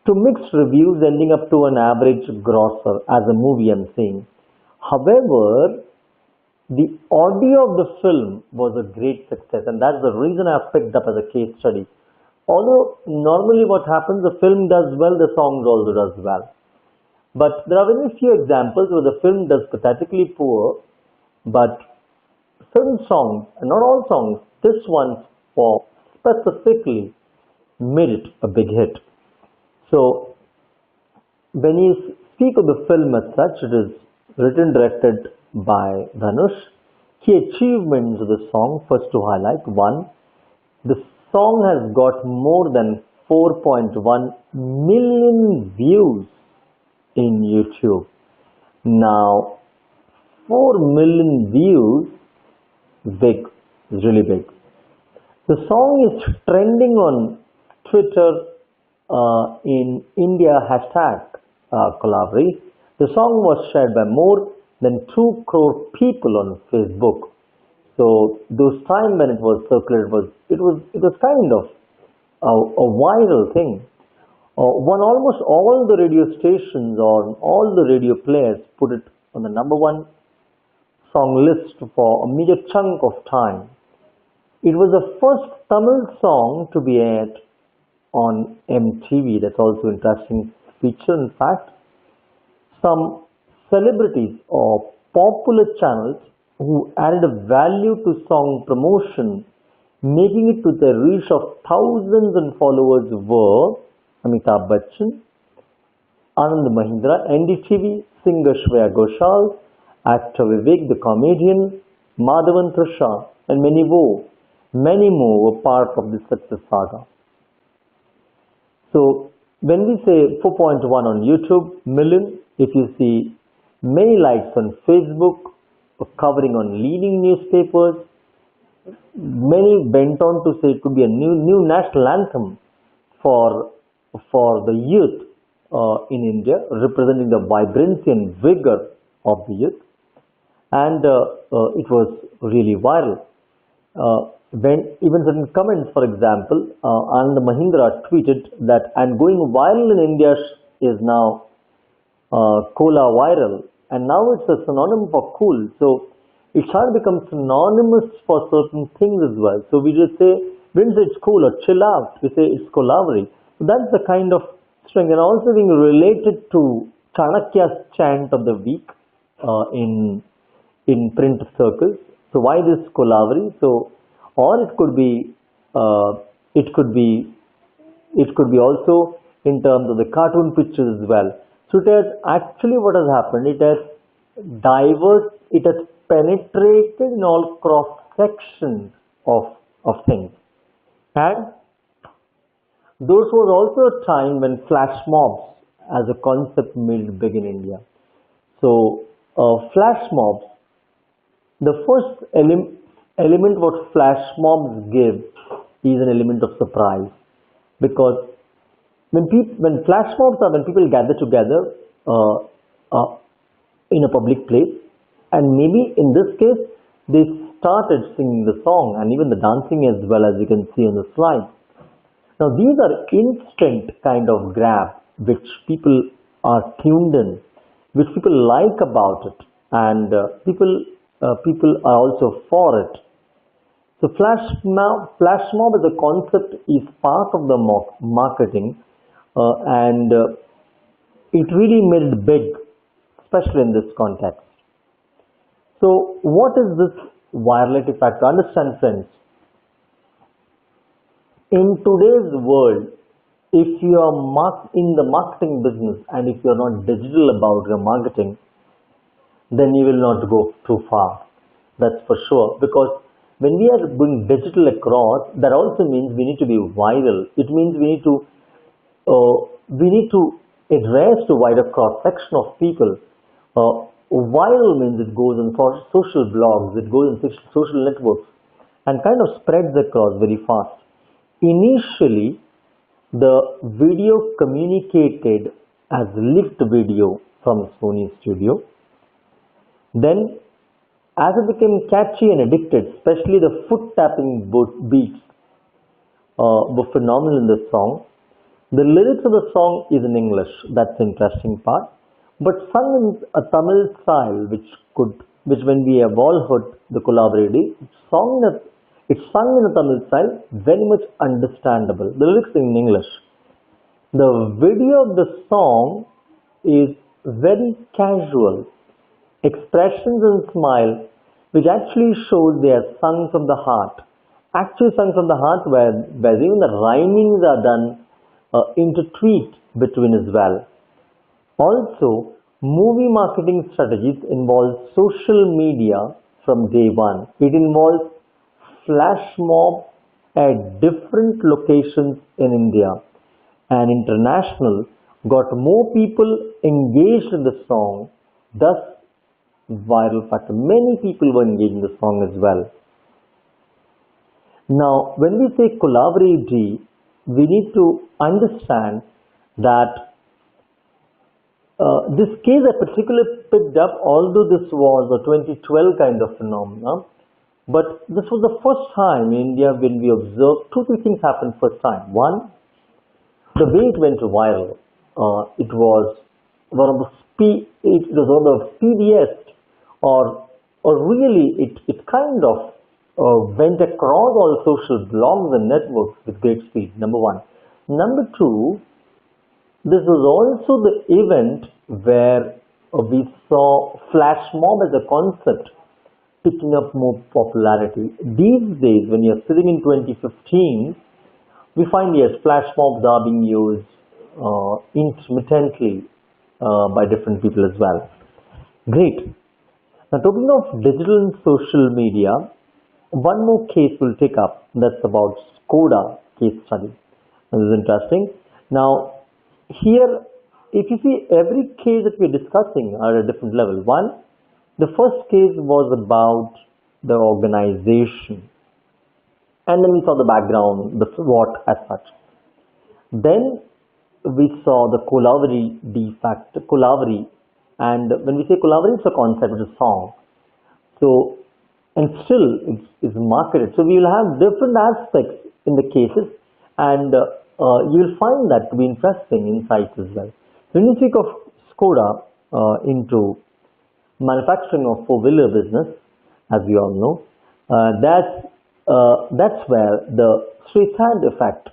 to mixed reviews, ending up to an average grosser as a movie, I'm saying. However, the audio of the film was a great success, and that's the reason I picked up as a case study. Although normally what happens, the film does well, the song also does well. But there are very few examples where the film does pathetically poor, but certain songs, and not all songs, this one for specifically made it a big hit. So when you speak of the film as such, it is written, directed by Dhanush. Key achievements of the song, first to highlight: 1, the song has got more than 4.1 million views in YouTube. Now, 4 million views, big, really big. The song is trending on Twitter in India hashtag Kolavari. The song was shared by more than 2 crore people on Facebook. So those time when it was circulated, it was kind of a viral thing. Almost all the radio stations or all the radio players put it on the number 1 song list for a major chunk of time. It was the first Tamil song to be aired on MTV. That's also an interesting feature. In fact, some celebrities or popular channels who added a value to song promotion, making it to the reach of thousands and followers were Amitabh Bachchan, Anand Mahindra, NDTV, singer Shreya Ghoshal, actor Vivek the comedian, Madhavan Trisha, and many more were part of this success saga. So when we say 4.1 on YouTube million, if you see many likes on Facebook, covering on leading newspapers, many went on to say it could be a new national anthem for the youth in India, representing the vibrancy and vigor of the youth, and it was really viral. When even certain comments, for example, Anand Mahindra tweeted that, and going viral in India is now Kola viral, and now it's a synonym for cool. So it started to become synonymous for certain things as well. So we just say, we didn't say it's cool or chill out, we say it's Kolavari. So that's the kind of strength, and also being related to Chanakya's chant of the week in print circles. So why this Kolavari? So, or it could be also in terms of the cartoon pictures as well. So it has actually, what has happened, it has penetrated in all cross sections of things. And there was also a time when flash mobs as a concept made it big in India. So flash mobs, the first element what flash mobs give is an element of surprise, because when flash mobs are when people gather together in a public place, and maybe in this case they started singing the song and even the dancing as well, as you can see on the slide. Now these are instant kind of grab which people are tuned in, which people like about it, and people people are also for it. So flash mob as a concept is part of the marketing, and it really made it big, especially in this context. So what is this virality factor? Understand, friends, in today's world, if you are in the marketing business and if you are not digital about your marketing, then you will not go too far. That's for sure. Because when we are going digital across, that also means we need to be viral. It means we need to address to wider cross section of people. Viral means it goes on social blogs, it goes in social networks, and kind of spreads across very fast. Initially, the video communicated as lift video from Sony studio. Then, as it became catchy and addicted, especially the foot tapping beats were phenomenal in this song. The lyrics of the song is in English. That's the interesting part, but sung in a Tamil style, which when we have all heard the Kulavari, it's sung in a Tamil style, very much understandable. The lyrics in English. The video of the song is very casual, expressions and smile, which actually shows they are sung from the heart. Actually sung from the heart, where even the rhymings are done intertweet between as well. Also, movie marketing strategies involve social media from day one. It involves flash mob at different locations in India and international, got more people engaged in the song, thus viral factor. Many people were engaged in the song as well. Now, when we say Kulavari D, we need to understand that this case I particularly picked up, although this was a 2012 kind of phenomenon, but this was the first time in India when we observed two, three things happened first time. One, the way it went viral, it was one of the speediest, or really it kind of went across all social blogs and networks with great speed. Number one. Number two, this was also the event where we saw flash mob as a concept picking up more popularity. These days, when you're sitting in 2015, we find, yes, flash mobs are being used intermittently by different people as well. Great. Now, talking of digital and social media, one more case we'll take up, that's about Skoda case study. This is interesting. Now, here, if you see, every case that we're discussing are at a different level. One, the first case was about the organization, and then we saw the background, the SWOT as such. Then we saw the Kulavari defect, Kulavari, and when we say Kulavari, it's a concept, it's a song. So, and still it's marketed. So we will have different aspects in the cases, and you'll find that to be interesting insights as well. When you think of Skoda into manufacturing of four-wheeler business, as we all know, that's where the Streisand effect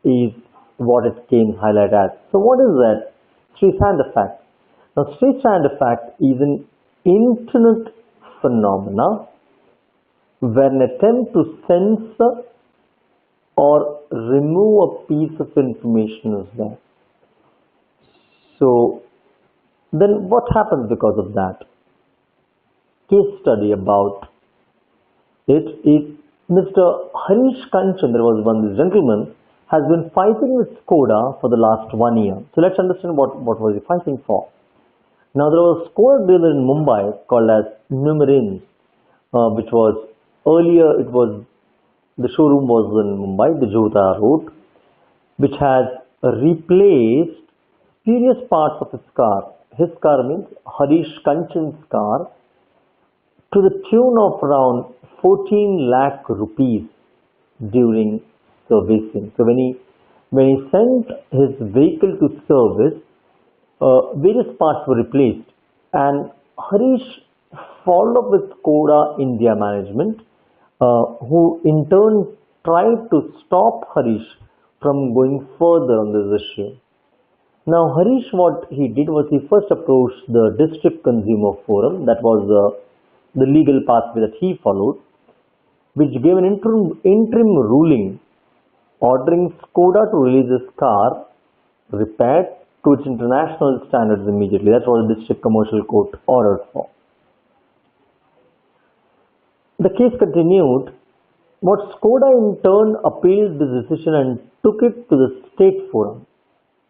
is what it came highlight as. So what is that Streisand effect? Now, Streisand effect is an internet phenomena where an attempt to censor or remove a piece of information is there. So then what happens because of that? Case study about it is Mr. Harish Kanchan, there was one gentleman, has been fighting with Skoda for the last 1 year. So let's understand what was he fighting for. Now there was a Skoda dealer in Mumbai called as Numerins, which was earlier, the showroom was in Mumbai, the Jodha Road, which has replaced various parts of his car. His car means Harish Kanchan's car, to the tune of around 14 lakh rupees during servicing. So when he sent his vehicle to service, various parts were replaced, and Harish followed up with Skoda India management, who in turn tried to stop Harish from going further on this issue. Now, Harish, what he did was he first approached the District Consumer Forum, that was the legal pathway that he followed, which gave an interim ruling ordering Skoda to release his car repaired to its international standards immediately. That's what the District Commercial Court ordered for. The case continued. What Skoda in turn appealed this decision and took it to the State Forum,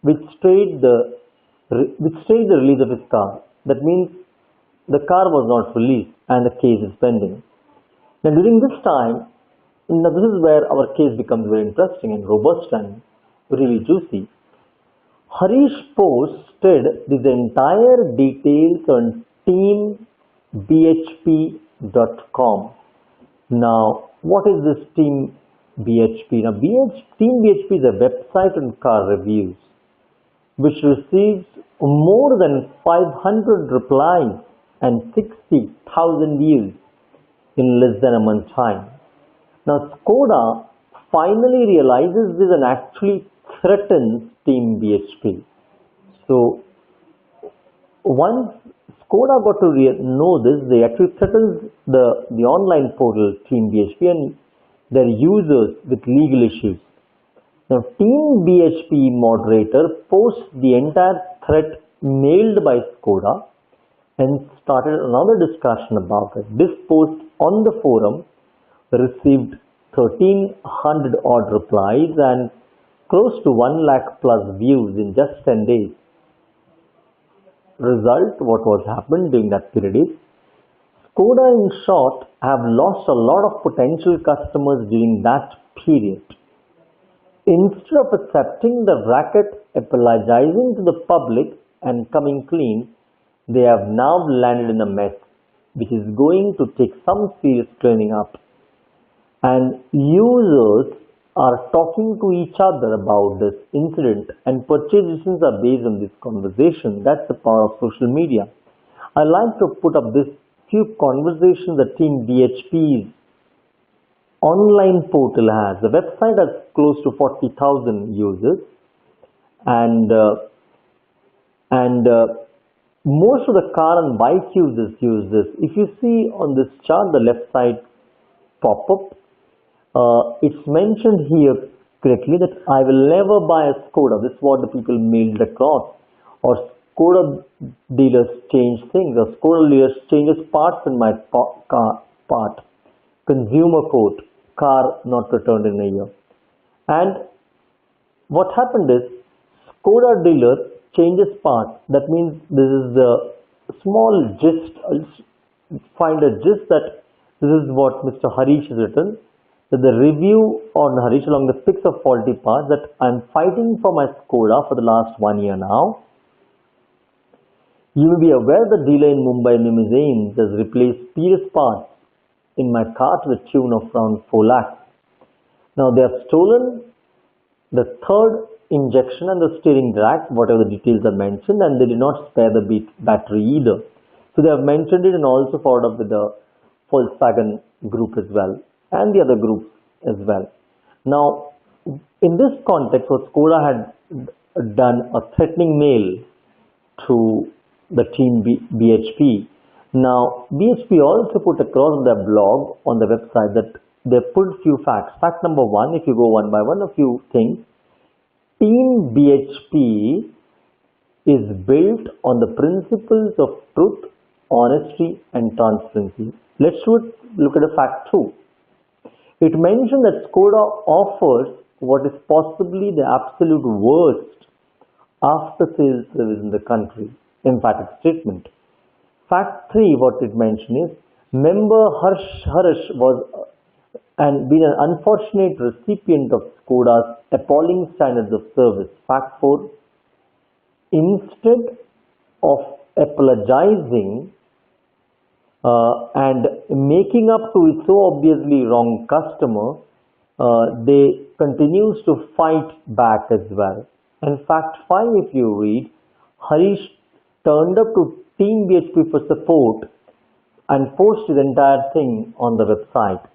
which stayed the release of his car. That means the car was not released and the case is pending. Now during this time, now this is where our case becomes very interesting and robust and really juicy. Harish posted these entire details on teambhp.com. Now, what is this Team BHP? Now, Team BHP is a website on car reviews, which receives more than 500 replies and 60,000 views in less than a month's time. Now, Skoda finally realizes this and actually threatens Team BHP. So, once Skoda got to know this, they actually threatened the online portal Team BHP and their users with legal issues. Now, Team BHP moderator posts the entire threat mailed by Skoda and started another discussion about it. This post on the forum received 1,300 odd replies and close to 1 lakh plus views in just 10 days. Result, what was happened during that period is, Skoda in short have lost a lot of potential customers during that period. Instead of accepting the racket, apologizing to the public and coming clean, they have now landed in a mess, which is going to take some serious cleaning up. And users are talking to each other about this incident and purchase decisions are based on this conversation. That's the power of social media. I like to put up this few conversations that Team BHP's online portal has. The website has close to 40,000 users and most of the car and bike users use this. If you see on this chart, the left side pop-up, it's mentioned here correctly that I will never buy a Skoda. This is what the people mailed across. Or Skoda dealers change things. Or Skoda dealers changes parts in my car part. Consumer court, car not returned in a year. And what happened is Skoda dealer changes parts. That means this is the small gist. Find a gist that this is what Mr. Harish has written. So the review on Harish along the fix of faulty parts that I'm fighting for my Skoda for the last 1 year now. You may be aware the dealer in Mumbai, Nimizains, has replaced previous parts in my car to the tune of around 4 lakhs. Now they have stolen the third injection and the steering rack, whatever the details are mentioned, and they did not spare the battery either. So they have mentioned it and also followed up with the Volkswagen group as well and the other groups as well. Now, in this context, what Skoda had done a threatening mail to the Team BHP. Now, BHP also put across their blog on the website that they put few facts. Fact number 1, if you go one by one, a few things. Team BHP is built on the principles of truth, honesty and transparency. Let's look at a fact 2. It mentioned that Skoda offers what is possibly the absolute worst after-sales service in the country. Emphatic statement. Fact 3, what it mentioned is, member Harish was and been an unfortunate recipient of Skoda's appalling standards of service. Fact 4, instead of apologizing and making up to its so obviously wrong customer, they continues to fight back as well. And fact 5, if you read, Harish turned up to Team BHP for support and posted the entire thing on the website.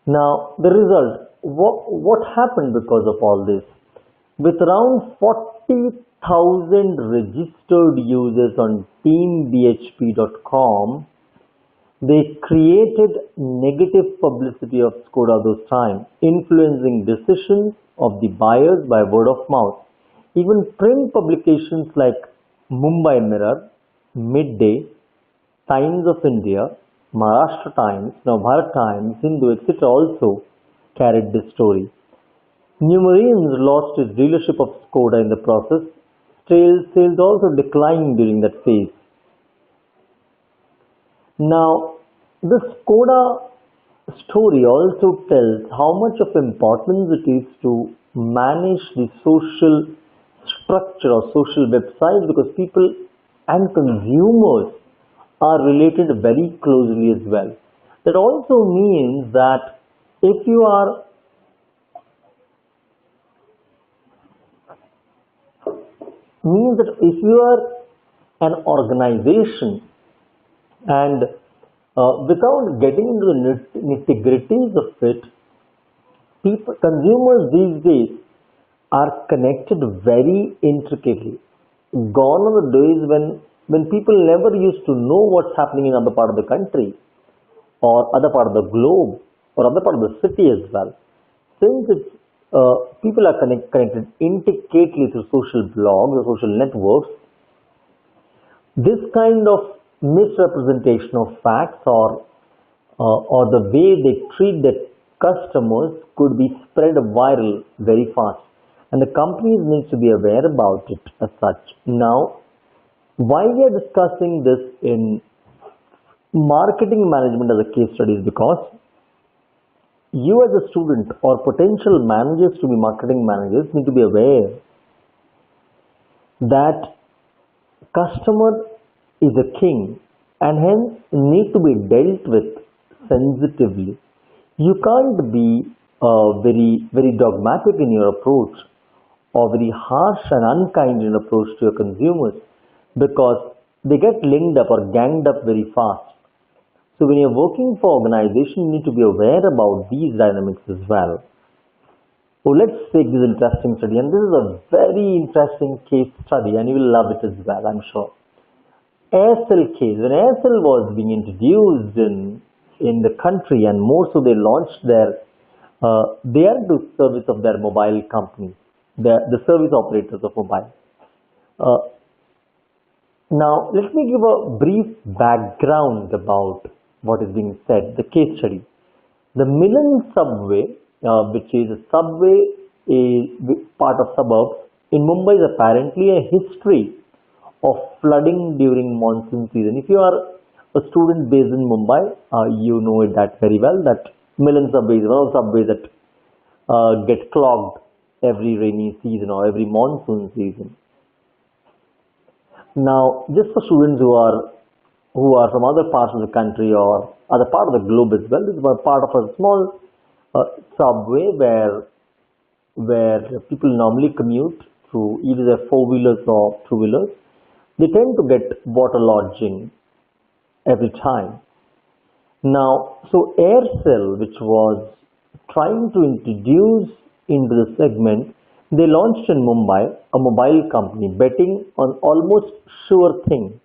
Now, the result, what happened because of all this? With around 40,000 registered users on teambhp.com, they created negative publicity of Skoda those times, influencing decisions of the buyers by word of mouth. Even print publications like Mumbai Mirror, Midday, Times of India, Maharashtra Times, Navbharat Times, Hindu, etc. also carried this story. Numerians lost its dealership of Skoda in the process. Sales also declined during that phase. Now, the Skoda story also tells how much of importance it is to manage the social structure or social websites, because people and consumers are related very closely as well. That also means that if you are an organization and without getting into the nitty-gritties of it, consumers these days are connected very intricately. Gone are the days when people never used to know what's happening in other part of the country or other part of the globe or other part of the city as well. Since people are connected intricately through social blogs or social networks, this kind of misrepresentation of facts or the way they treat their customers could be spread viral very fast, and the companies need to be aware about it as such. Now, why we are discussing this in marketing management as a case study is because you as a student or potential managers to be marketing managers need to be aware that customer is a king and hence need to be dealt with sensitively. You can't be very dogmatic in your approach or very harsh and unkind in approach to your consumers, because they get linked up or ganged up very fast. So when you're working for organization, you need to be aware about these dynamics as well. So let's take this interesting study, and this is a very interesting case study and you will love it as well, I'm sure. Aircel case. When Aircel was being introduced in the country, and more so they launched their service of their mobile company, the service operators of mobile. Now, let me give a brief background about what is being said, the case study. The Milan subway, which is a subway, a part of suburbs in Mumbai, is apparently a history of flooding during monsoon season. If you are a student based in Mumbai, you know it that very well, that Milan subway is one of the subways that get clogged every rainy season or every monsoon season. Now, just for students who are from other parts of the country or other part of the globe as well, this is part of a small subway where people normally commute through either their four-wheelers or two-wheelers. They tend to get water lodging every time. Now, so Aircel, which was trying to introduce into the segment, they launched in Mumbai a mobile company betting on almost sure thing.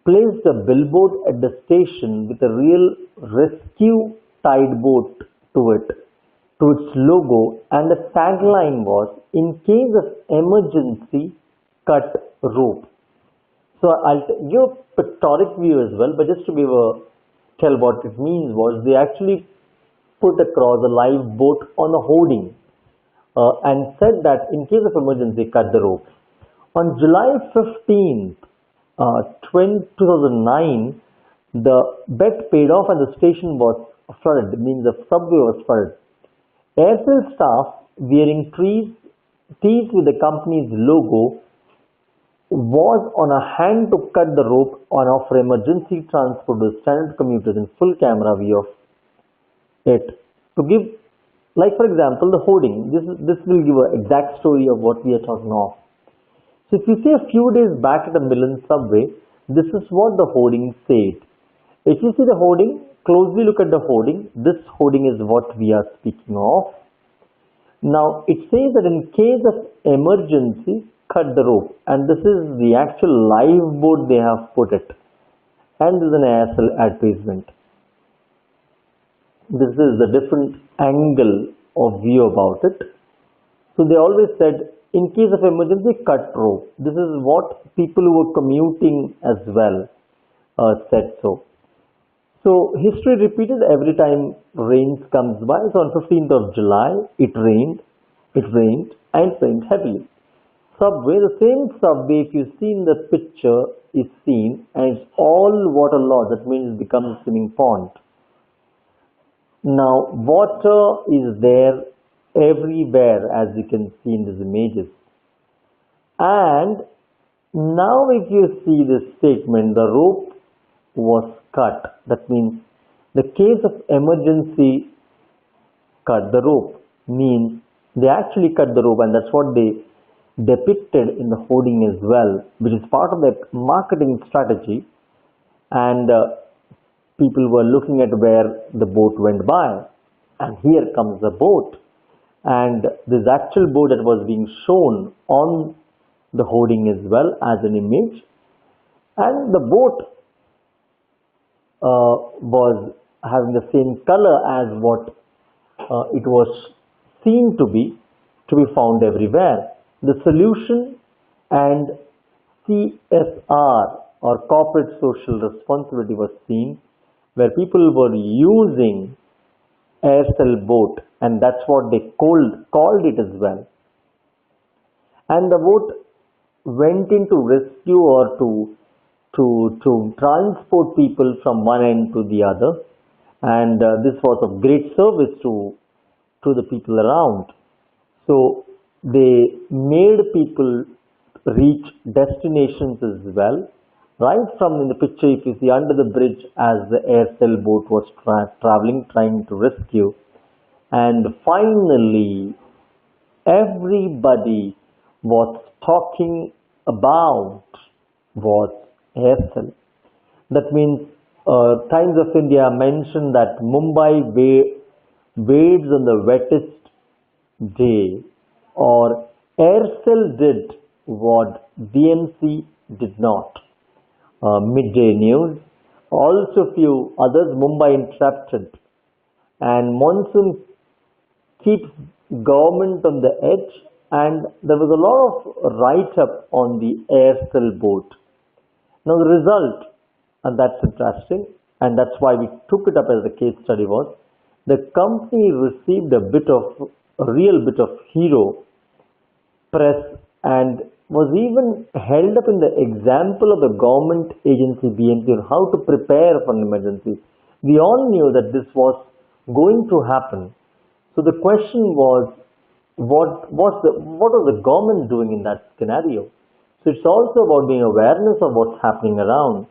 Placed a billboard at the station with a real rescue tide boat to its logo, and the tagline was, "In case of emergency, cut rope." So I'll give a pictorial view as well, but just to tell what it means was, they actually put across a live boat on a hoarding and said that in case of emergency, cut the rope. On July 15th, 2009, the bet paid off and the station was flooded. It means the subway was flooded. Aircel staff wearing tees with the company's logo was on a hand to cut the rope on offer emergency transport to standard commuters in full camera view of it. To give, like for example, the hoarding. This will give an exact story of what we are talking of. So if you see a few days back at the Milan subway, This is what the hoarding said. If you see the hoarding, closely look at the hoarding. This hoarding is what we are speaking of. Now, it says that in case of emergency, cut the rope. And this is the actual lifeboat they have put it. And this is an Aircel advertisement. This is the different angle of view about it. So they always said, in case of emergency, cut rope. This is what people who were commuting as well said so. So history repeated every time rains comes by. So on 15th of July, it rained, and it rained heavily. Subway, the same subway, if you see in the picture, is seen, and it's all waterlogged. That means it becomes a swimming pond. Now, water is there everywhere, as you can see in these images. And now if you see this statement, the rope was cut. That means the case of emergency, cut the rope, means they actually cut the rope, and that's what they depicted in the hoarding as well, which is part of their marketing strategy. And people were looking at where the boat went by, and here comes the boat, and this actual boat that was being shown on the hoarding as well as an image, and the boat was having the same color as what it was seen to be found everywhere. The solution and CSR, or corporate social responsibility, was seen, where people were using Aircel boat, and that's what they called it as well. And the boat went in to rescue or to transport people from one end to the other, and this was of great service to the people around. So they made people reach destinations as well. Right from in the picture, if you see under the bridge as the Aircel boat was traveling, trying to rescue, and finally everybody was talking about was Aircel. That means Times of India mentioned that Mumbai wades on the wettest day, or Aircel did what DMC did not. Midday News, also few others, Mumbai interrupted, and monsoon keeps government on the edge, and there was a lot of write-up on the Aircel boat. Now the result, and that's interesting, and that's why we took it up as a case study, was the company received a real bit of hero press, and was even held up in the example of the government agency BMC on how to prepare for an emergency. We all knew that this was going to happen. So the question was, what was the government doing in that scenario? So it's also about being awareness of what's happening around.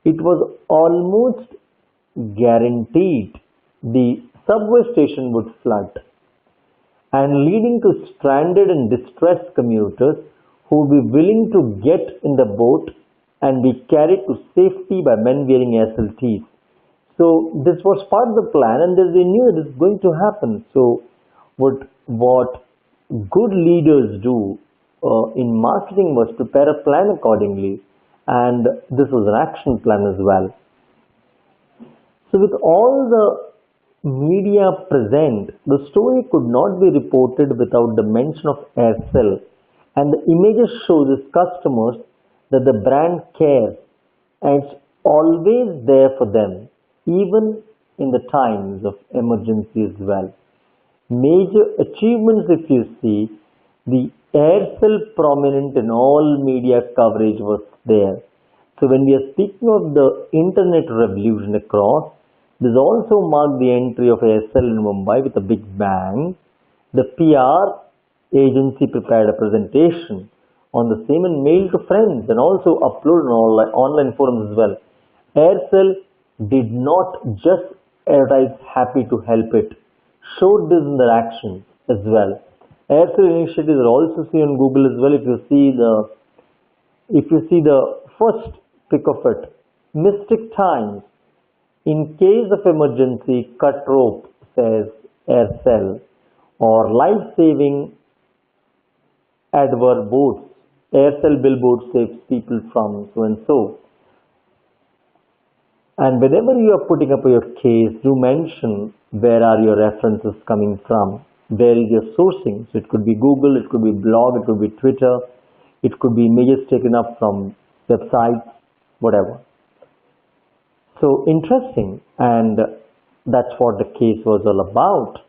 It was almost guaranteed the subway station would flood, and leading to stranded and distressed commuters who would be willing to get in the boat and be carried to safety by men wearing SLTs. So this was part of the plan, and they knew it is going to happen. So what good leaders do in marketing was prepare a plan accordingly, and this was an action plan as well. So with all the media present, the story could not be reported without the mention of Aircel, and the images show these customers that the brand cares, and it's always there for them, even in the times of emergency as well. Major achievements, if you see, the Aircel prominent in all media coverage was there. So when we are speaking of the internet revolution across, this also marked the entry of Aircel in Mumbai with a big bang. The PR agency prepared a presentation on the same and mailed to friends, and also uploaded on online forums as well. Aircel did not just advertise happy to help it, showed this in their actions as well. Aircel initiatives are also seen on Google as well. If you see the first pick of it. Mystic times. In case of emergency, cut rope, says Aircel. Or life-saving advert boats. Aircel billboard saves people from so and so. And whenever you are putting up your case, you mention where are your references coming from, where is your sourcing. So it could be Google, it could be blog, it could be Twitter, it could be images taken up from websites, whatever. So interesting, and that's what the case was all about.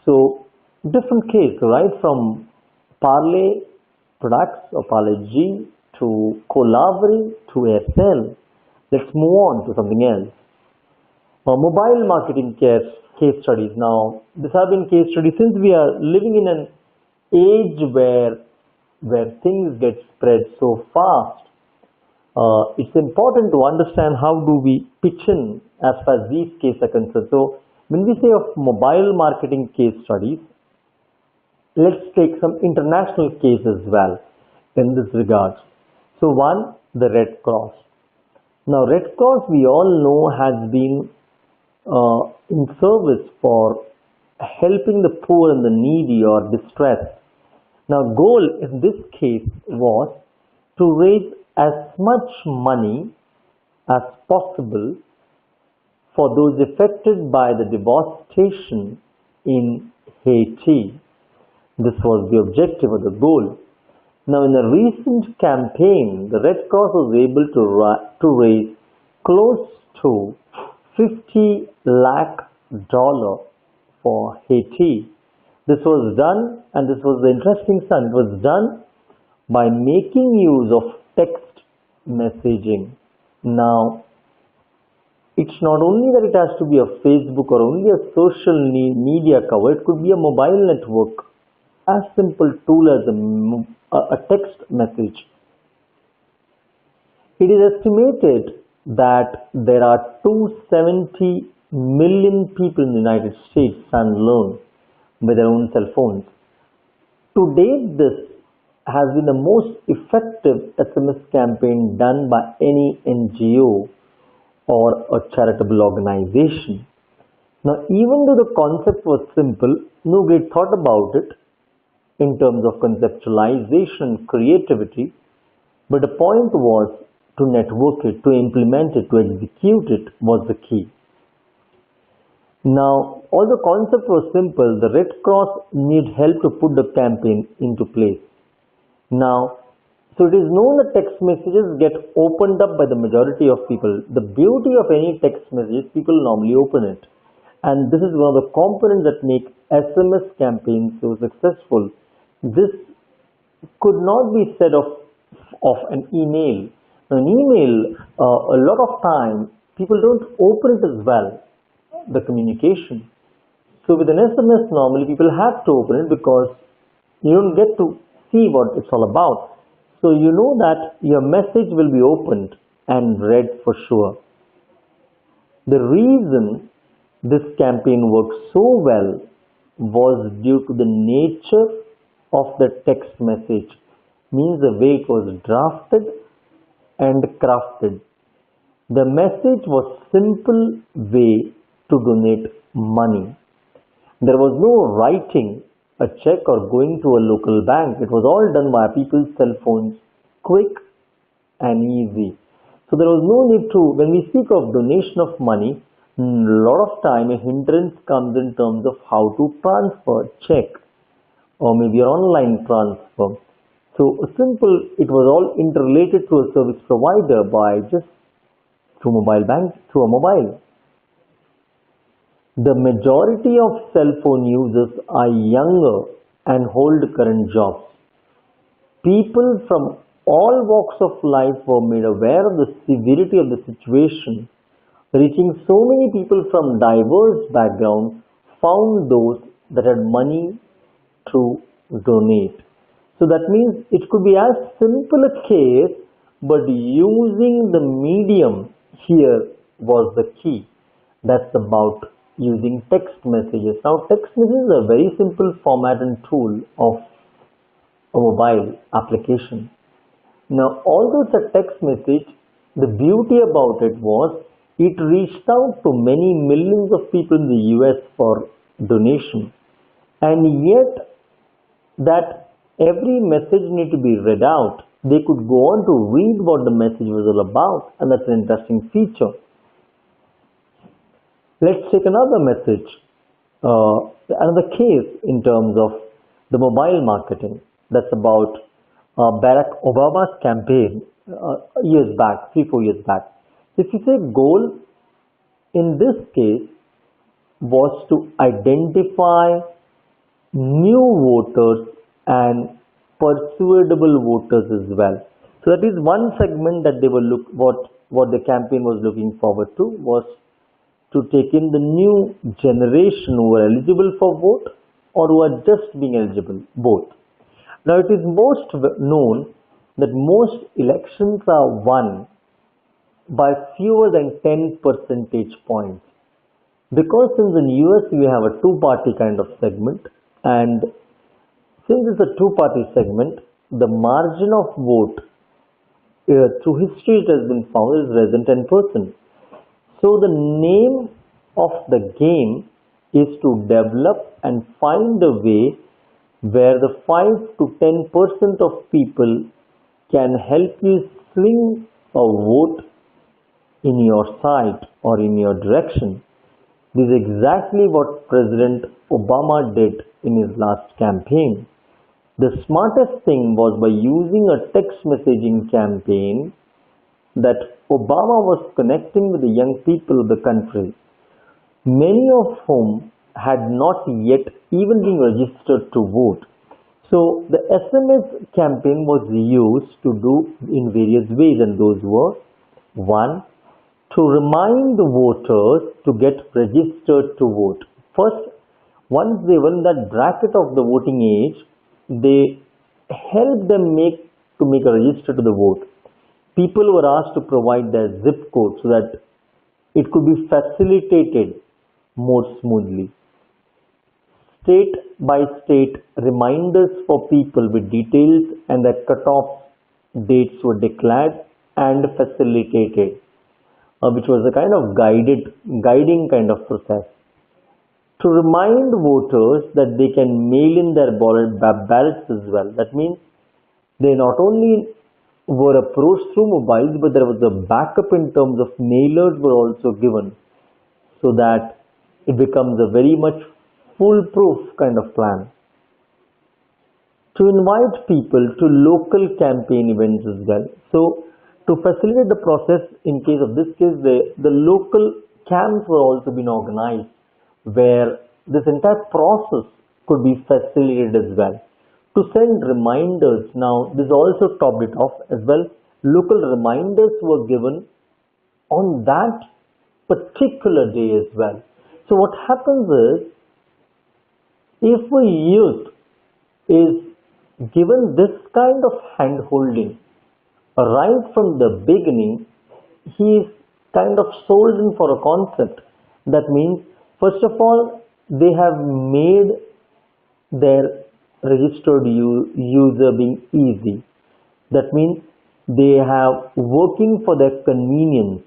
So different case, right, from Parle products or Parle G to Colavery to Aircel. Let's move on to something else. Mobile marketing case studies. Now, these have been case studies since we are living in an age where things get spread so fast. It's important to understand how do we pitch in as far as these cases are concerned. So, when we say of mobile marketing case studies, let's take some international cases as well in this regard. So, one, the Red Cross. Now, Red Cross, we all know, has been in service for helping the poor and the needy or distressed. Now, goal in this case was to raise as much money as possible for those affected by the devastation in Haiti. This was the objective or the goal. Now, in a recent campaign, the Red Cross was able to raise close to $50 lakh for Haiti. This was done, and this was the interesting thing, it was done by making use of text messaging. Now, it's not only that it has to be a Facebook or only a social media cover, it could be a mobile network, as simple tool as a text message. It is estimated that there are 270 million people in the United States standalone with their own cell phones. To date, this has been the most effective SMS campaign done by any NGO or a charitable organization. Now, even though the concept was simple, no great thought about it in terms of conceptualization and creativity, but the point was to network it, to implement it, to execute it was the key. Now, although the concept was simple, the Red Cross need help to put the campaign into place. Now, so it is known that text messages get opened up by the majority of people. The beauty of any text message, people normally open it. And this is one of the components that make SMS campaigns so successful. This could not be said of an email. Now, an email, a lot of time, people don't open it as well, the communication. So with an SMS, normally people have to open it because you don't get to see what it's all about. So you know that your message will be opened and read for sure. The reason this campaign worked so well was due to the nature of the text message, means the way it was drafted and crafted. The message was simple way to donate money. There was no writing a check or going to a local bank. It was all done via people's cell phones, quick and easy. So there was no need to, when we speak of donation of money, a lot of time a hindrance comes in terms of how to transfer check or maybe an online transfer. So it was all interrelated to a service provider by just through a mobile. The majority of cell phone users are younger and hold current jobs. People from all walks of life were made aware of the severity of the situation. Reaching so many people from diverse backgrounds found those that had money to donate. So that means it could be as simple a case, but using the medium here was the key. That's about using text messages. Now, text messages are a very simple format and tool of a mobile application. Now, although it's a text message, the beauty about it was it reached out to many millions of people in the US for donation, and yet that every message need to be read out. They could go on to read what the message was all about, and that's an interesting feature. Let's take another message, another case in terms of the mobile marketing. That's about Barack Obama's campaign years back, 3, 4 years back. If you say goal in this case was to identify new voters and persuadable voters as well. So that is one segment that they were what the campaign was looking forward to, was to take in the new generation who are eligible for vote or who are just being eligible, both. Now it is most known that most elections are won by fewer than 10 percentage points. Because since in US we have a two-party kind of segment, and since it's a two-party segment, the margin of vote through history it has been found is less than 10%. So the name of the game is to develop and find a way where the 5 to 10% of people can help you swing a vote in your side or in your direction. This is exactly what President Obama did in his last campaign. The smartest thing was by using a text messaging campaign that Obama was connecting with the young people of the country, many of whom had not yet even been registered to vote. So the SMS campaign was used to do in various ways, and those were: one, to remind the voters to get registered to vote. First, once they were in that bracket of the voting age, they helped them make a register to the vote. People were asked to provide their zip code so that it could be facilitated more smoothly. State by state reminders for people with details and the cutoff dates were declared and facilitated, which was a kind of guiding kind of process. To remind voters that they can mail in their ballots as well. That means they not only were approached through mobiles, but there was a backup in terms of mailers were also given, so that it becomes a very much foolproof kind of plan. To invite people to local campaign events as well. So to facilitate the process, in case of this case, the local camps were also being organized, where this entire process could be facilitated as well. To send reminders, now this also topped it off as well. Local reminders were given on that particular day as well. So what happens is, if a youth is given this kind of hand holding right from the beginning, he is kind of sold in for a concept. That means, first of all, they have made their registered user being easy. That means they have working for their convenience.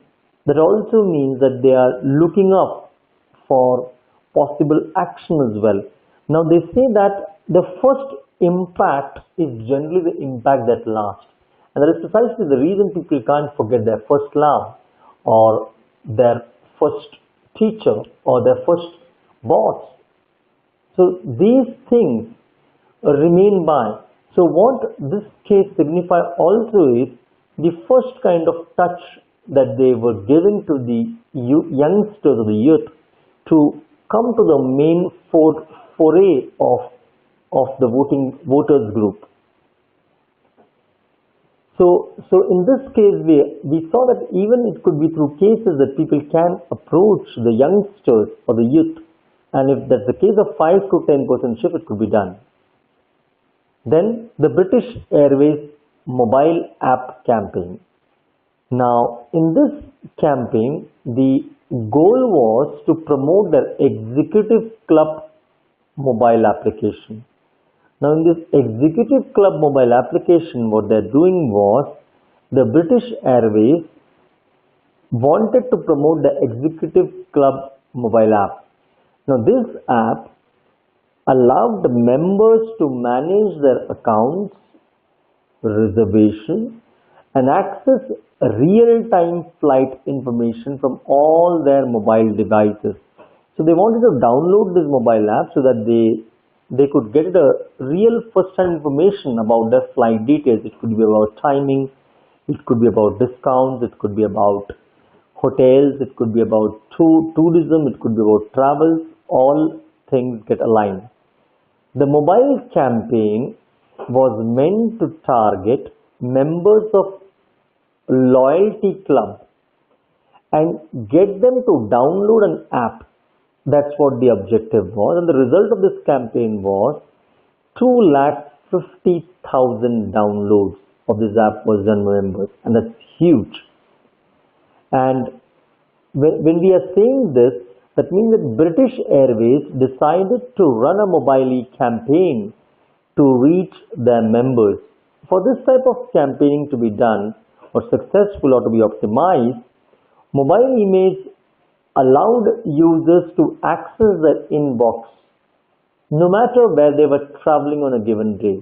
That also means that they are looking up for possible action as well. Now they say that the first impact is generally the impact that lasts. And that is precisely the reason people can't forget their first love, or their first teacher, or their first boss. So these things remain by. So what this case signifies also is the first kind of touch that they were giving to the youngsters or the youth to come to the main foray of the voters group. So in this case, we saw that even it could be through cases that people can approach the youngsters or the youth, and if that's the case of 5 to 10% shift, it could be done. Then the British Airways mobile app campaign. Now in this campaign, the goal was to promote their executive club mobile application. Now in this executive club mobile application, what they're doing was, the British Airways wanted to promote the Executive Club mobile app. Now, this app allowed the members to manage their accounts, reservation, and access real-time flight information from all their mobile devices. So they wanted to download this mobile app so that they could get a real first-hand information about their flight details. It could be about timing, it could be about discounts, it could be about hotels, it could be about tourism, it could be about travels. All things get aligned. The mobile campaign was meant to target members of loyalty club and get them to download an app. That's what the objective was, and the result of this campaign was 250,000 downloads of this app was done by members, and that's huge. And when we are saying this, that means that British Airways decided to run a mobile campaign to reach their members. For this type of campaigning to be done or successful or to be optimized, mobile emails allowed users to access their inbox no matter where they were traveling on a given day.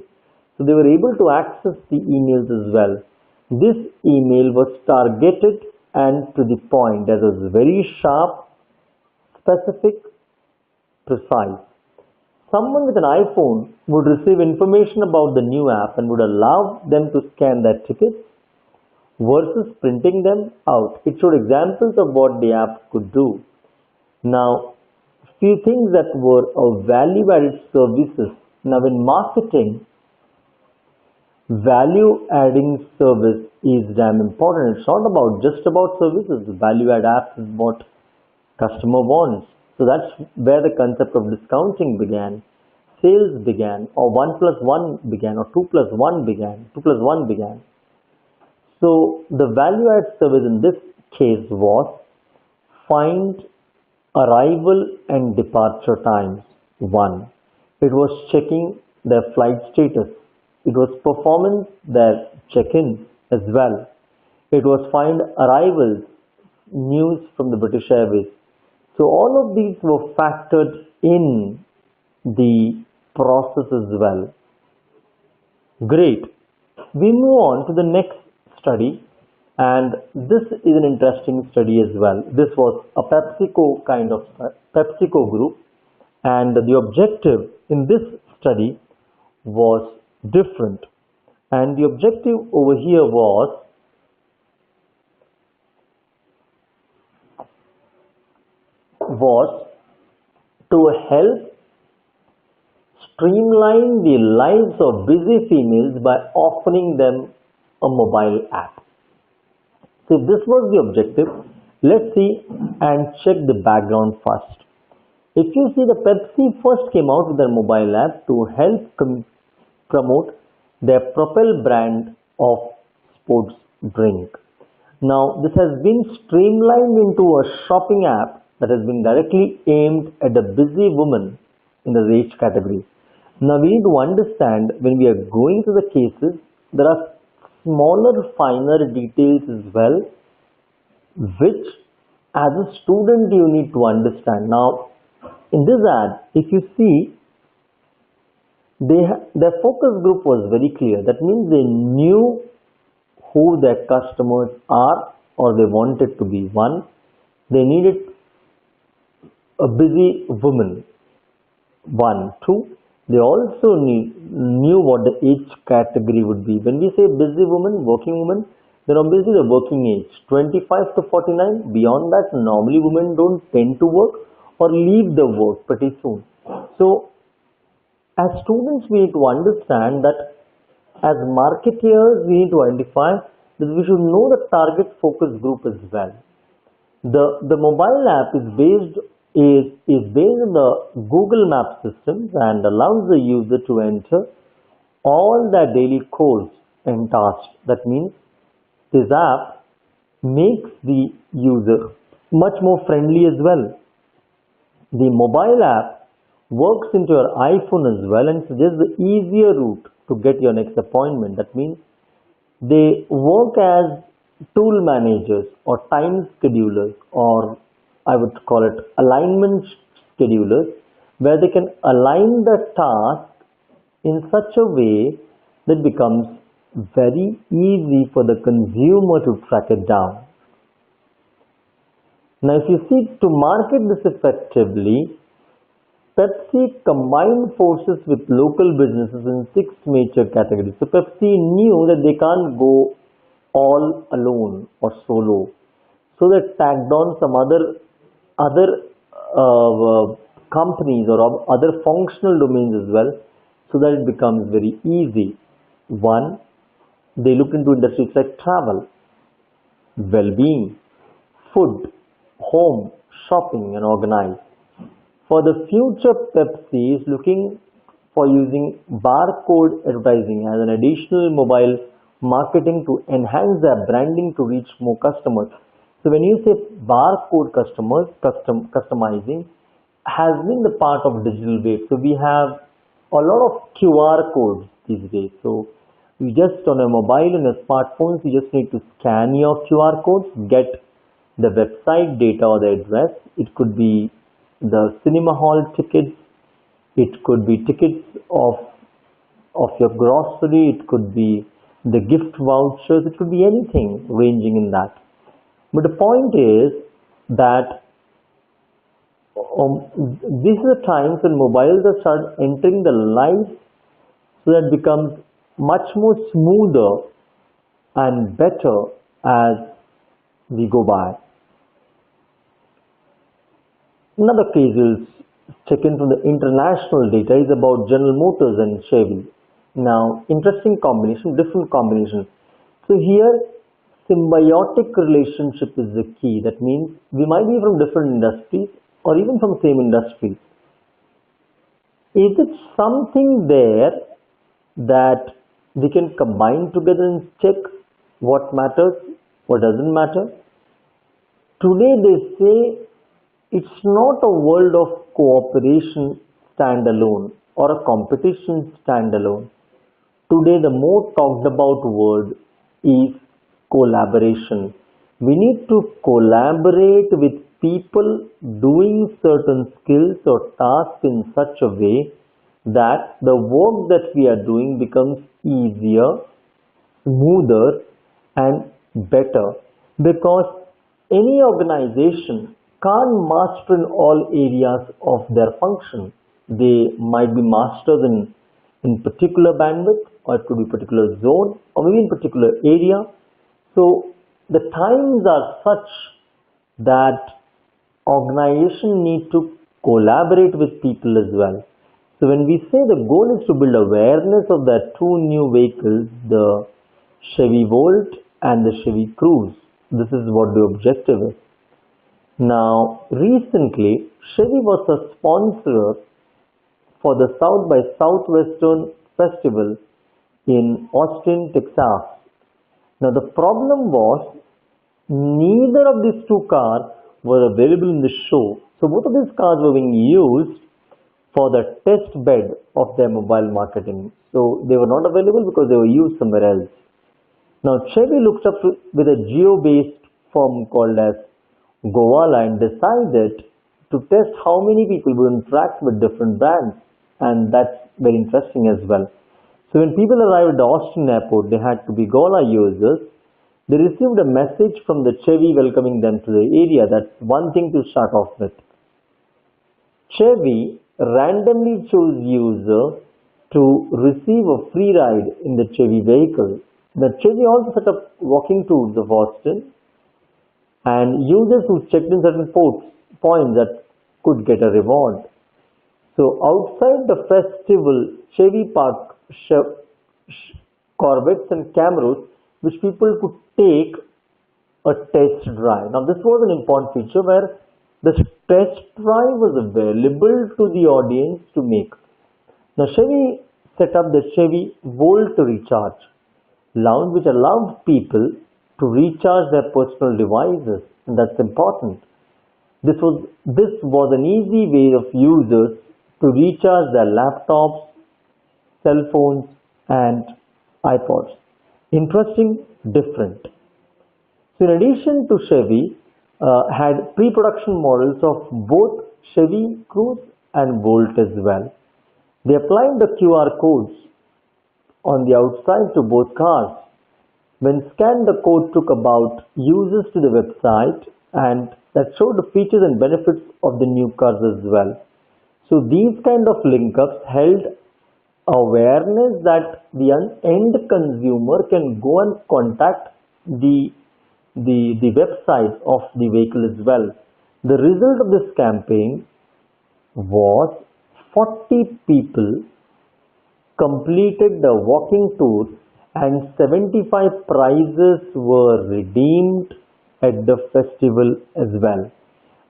So they were able to access the emails as well. This email was targeted and to the point, as was very sharp, specific, precise. Someone with an iPhone would receive information about the new app and would allow them to scan their tickets versus printing them out. It showed examples of what the app could do. Now, few things that were of value-added services. Now, in marketing, value-adding service is damn important. It's not about just about services. Value-add apps is what customer wants. So that's where the concept of discounting began, sales began, or 1 plus 1 began, or 2 plus 1 began, 2 plus 1 began. So the value-add service in this case was find arrival and departure times. 1. It was checking their flight status. It was performance their check-in as well. It was find arrivals, news from the British Airways. So all of these were factored in the process as well. Great. We move on to the next study, and this is an interesting study as well. This was a PepsiCo PepsiCo group, and the objective in this study was different. And the objective over here was to help streamline the lives of busy females by offering them a mobile app. So if this was the objective, let's see and check the background first. If you see, the Pepsi first came out with their mobile app to help promote their Propel brand of sports drink. Now, this has been streamlined into a shopping app that has been directly aimed at the busy woman in the age category. Now, we need to understand when we are going through the cases, there are smaller, finer details as well, which as a student you need to understand. Now, in this ad, if you see, their focus group was very clear. That means they knew who their customers are, or they wanted to be. 1, they needed a busy woman. 1, 2, they also knew what the age category would be. When we say busy woman, working woman, then obviously the working age, 25 to 49. Beyond that, normally women don't tend to work or leave the work pretty soon. So, as students, we need to understand that as marketeers, we need to identify that we should know the target focus group as well. The mobile app is based on the Google Maps systems and allows the user to enter all their daily codes and tasks. That means this app makes the user much more friendly as well. The mobile app works into your iPhone as well and suggests the easier route to get your next appointment. That means they work as tool managers or time schedulers, or I would call it alignment schedulers, where they can align the task in such a way that becomes very easy for the consumer to track it down. Now, if you see, to market this effectively, Pepsi combined forces with local businesses in 6 major categories. So Pepsi knew that they can't go all alone or solo. So they tagged on some other companies or other functional domains as well, so that it becomes very easy. One, they look into industries like travel, well-being, food, home, shopping, and organize. For the future, Pepsi is looking for using barcode advertising as an additional mobile marketing to enhance their branding to reach more customers. So when you say barcode customizing has been the part of digital wave. So we have a lot of QR codes these days. So you just on a mobile and a smartphone, you just need to scan your QR codes, get the website data or the address. It could be the cinema hall tickets, it could be tickets of your grocery, it could be the gift vouchers, it could be anything ranging in that. But the point is that these are the times when mobiles are start entering the life, so that becomes much more smoother and better as we go by. Another case we'll check in from the international data is about General Motors and Chevy. Now, interesting combination, different combination. So here, symbiotic relationship is the key. That means we might be from different industries or even from same industries. Is it something there that we can combine together and check what matters, what doesn't matter? Today they say it's not a world of cooperation standalone or a competition standalone. Today the more talked about word is collaboration. We need to collaborate with people doing certain skills or tasks in such a way that the work that we are doing becomes easier, smoother, and better, because any organization can't master in all areas of their function. They might be masters in particular bandwidth, or it could be particular zone, or maybe in particular area. So the times are such that organization need to collaborate with people as well. So when we say the goal is to build awareness of the two new vehicles, the Chevy Volt and the Chevy Cruze, this is what the objective is. Now, recently, Chevy was a sponsor for the South by Southwestern Festival in Austin, Texas. Now, the problem was neither of these two cars were available in the show. So, both of these cars were being used for the test bed of their mobile marketing. So, they were not available because they were used somewhere else. Now, Chevy looked up with a geo-based firm called as Gowalla and decided to test how many people would interact with different brands, and that's very interesting as well. So when people arrived at the Austin airport, they had to be Gowalla users. They received a message from the Chevy welcoming them to the area. That's one thing to start off with. Chevy randomly chose user to receive a free ride in the Chevy vehicle. The Chevy also set up walking tours of Austin, and users who checked in certain points that could get a reward. So outside the festival, Chevy parked Corvettes and Camaros, which people could take a test drive. Now this was an important feature where the test drive was available to the audience to make. Now Chevy set up the Chevy Volt Recharge lounge, which allowed people to recharge their personal devices, and that's important. This was an easy way of users to recharge their laptops, cell phones, and iPods. Interesting, different. So in addition to Chevy, had pre-production models of both Chevy Cruze and Bolt as well. They applied the QR codes on the outside to both cars. When scanned, the code took about users to the website and that showed the features and benefits of the new cars as well. So these kind of link-ups held awareness that the end consumer can go and contact the website of the vehicle as well. The result of this campaign was 40 people completed the walking tour and 75 prizes were redeemed at the festival as well.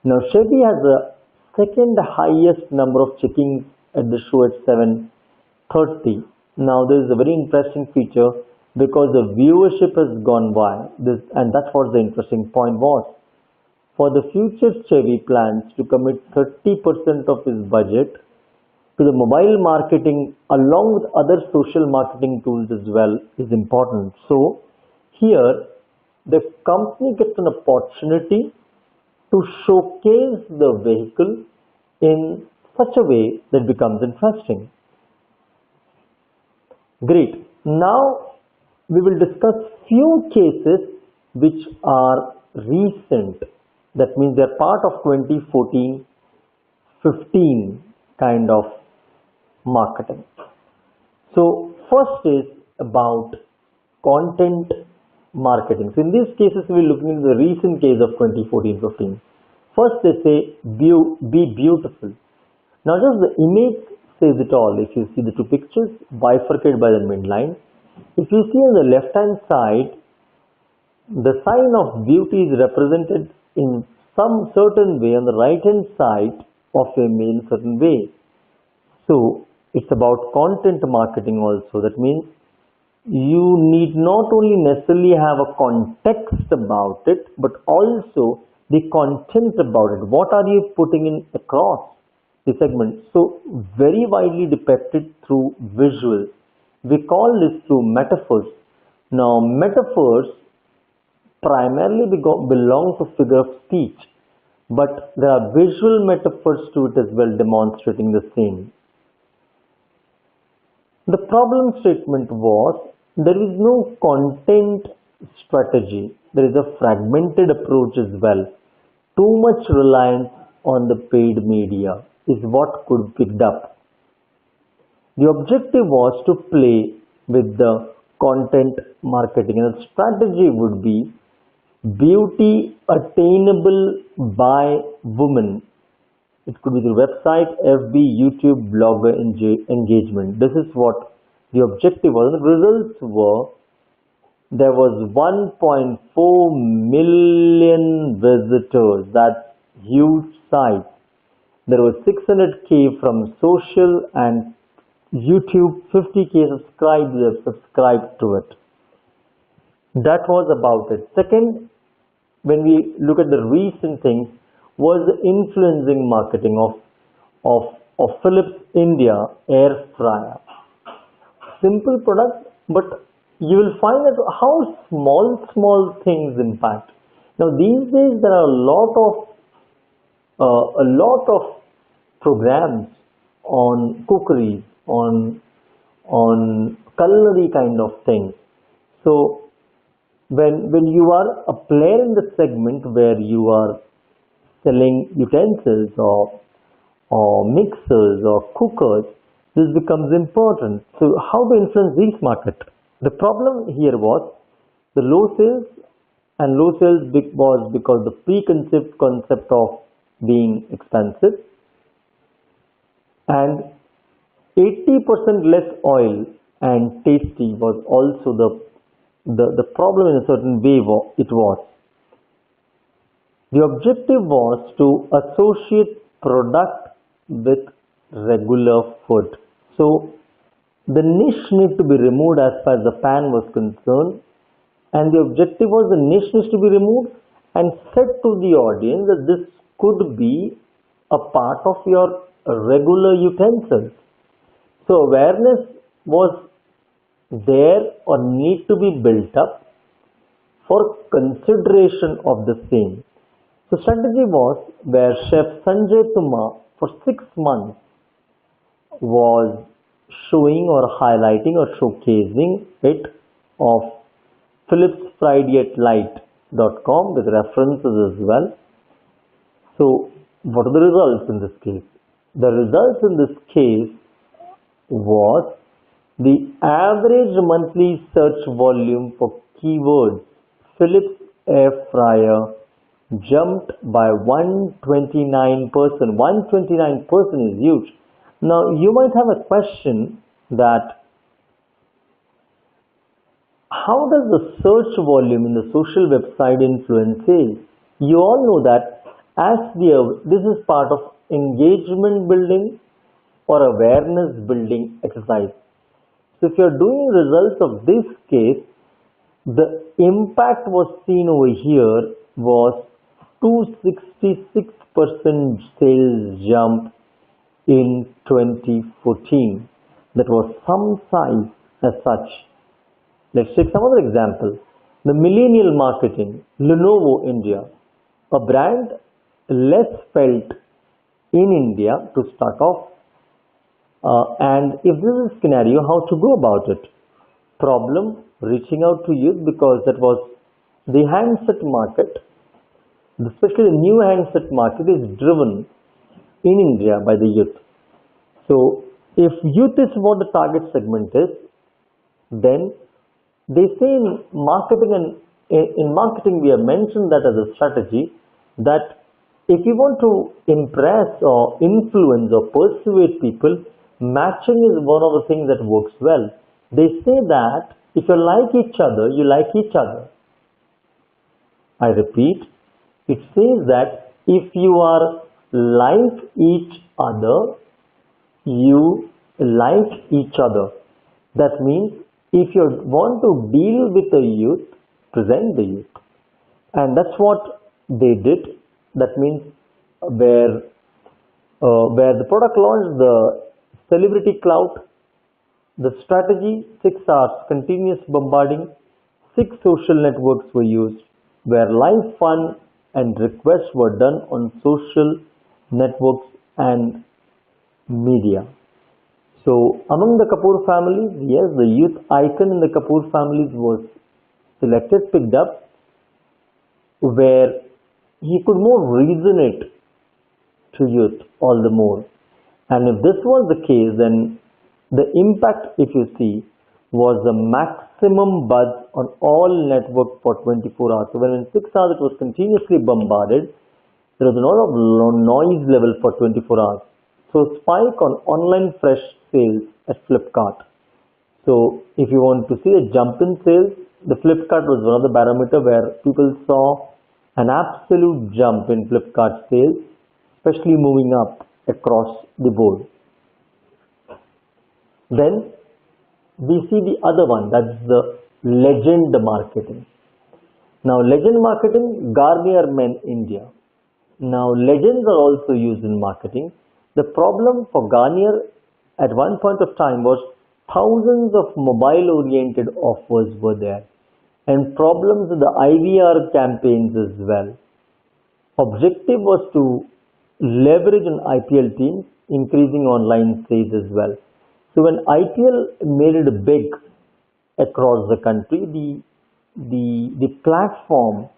Now Chevy has a second highest number of check-ins at the show at 730. Now there is a very interesting feature because the viewership has gone by this, and that's what the interesting point was. For the future, Chevy plans to commit 30% of its budget to the mobile marketing along with other social marketing tools as well is important. So here the company gets an opportunity to showcase the vehicle in such a way that becomes interesting. Great. Now we will discuss few cases which are recent. That means they are part of 2014-15 kind of marketing. So first is about content marketing. So in these cases we are looking at the recent case of 2014-15. First they say be beautiful. Now just the image says it all. If you see the two pictures bifurcated by the midline, if you see on the left hand side, the sign of beauty is represented in some certain way, on the right hand side of a mail certain way. So it's about content marketing also. That means you need not only necessarily have a context about it, but also the content about it. What are you putting in across the segment? So very widely depicted through visuals. We call this through metaphors. Now metaphors primarily belong to figure of speech, but there are visual metaphors to it as well, demonstrating the same. The problem statement was there is no content strategy. There is a fragmented approach as well. Too much reliance on the paid media is what could be picked up. The objective was to play with the content marketing, and the strategy would be beauty attainable by women. It could be the website, FB, YouTube, blogger engagement. This is what the objective was. The results were there was 1.4 million visitors. That's huge site. There was 600k from social and YouTube, 50k subscribed to it. That was about it. Second, when we look at the recent things, was the influencing marketing of Philips India air fryer. Simple product, but you will find that how small things impact. Now these days there are a lot of programs on cookeries, on culinary kind of things. So when you are a player in the segment where you are selling utensils or mixers or cookers, this becomes important. So how to influence this market? The problem here was the low sales, and low sales was because the preconceived concept of being expensive, and 80% less oil and tasty was also the problem in a certain way. It was. The objective was to associate product with regular food. So the niche need to be removed as far as the pan was concerned, and the objective was the niche needs to be removed and said to the audience that this could be a part of your regular utensils. So awareness was there or need to be built up for consideration of the same. So strategy was where Chef Sanjay Tumma for 6 months was showing or highlighting or showcasing it of philipsfried-yet-light.com with references as well. So what are the results in this case? The results in this case was the average monthly search volume for keywords Philips air fryer jumped by 129%. 129% is huge. Now you might have a question that how does the search volume in the social website influence sales? You all know that this is part of engagement building or awareness building exercise. So if you're doing results of this case, the impact was seen over here was 266% sales jump in 2014. That was some size as such. Let's take some other example. The millennial marketing, Lenovo India, a brand less felt in India to start off. And if this is a scenario, how to go about it? Problem, reaching out to youth, because that was the handset market, especially the new handset market is driven in India by the youth. So if youth is what the target segment is, then they say in marketing we have mentioned that as a strategy that if you want to impress or influence or persuade people, matching is one of the things that works well. They say that if you like each other, you like each other. I repeat, it says that if you are like each other, you like each other. That means if you want to deal with the youth, present the youth. And that's what they did. That means where the product launched, the celebrity clout, the strategy, 6 hours continuous bombarding, 6 social networks were used, where live fun and requests were done on social networks and media. So among the Kapoor families, yes, the youth icon in the Kapoor families was selected, picked up, where he could more resonate to youth all the more. And if this was the case, then the impact, if you see, was the maximum buzz on all networks for 24 hours. So when in 6 hours it was continuously bombarded, there was a lot of noise level for 24 hours. So spike on online fresh sales at Flipkart. So if you want to see a jump in sales, the Flipkart was one of the barometer where people saw an absolute jump in Flipkart sales, especially moving up across the board. Then we see the other one, that's the legend marketing. Now legend marketing, Garnier Men India. Now legends are also used in marketing. The problem for Garnier at one point of time was thousands of mobile oriented offers were there and problems with the IVR campaigns as well. Objective was to leverage on IPL teams, increasing online sales as well. So when IPL made it big across the country, the platform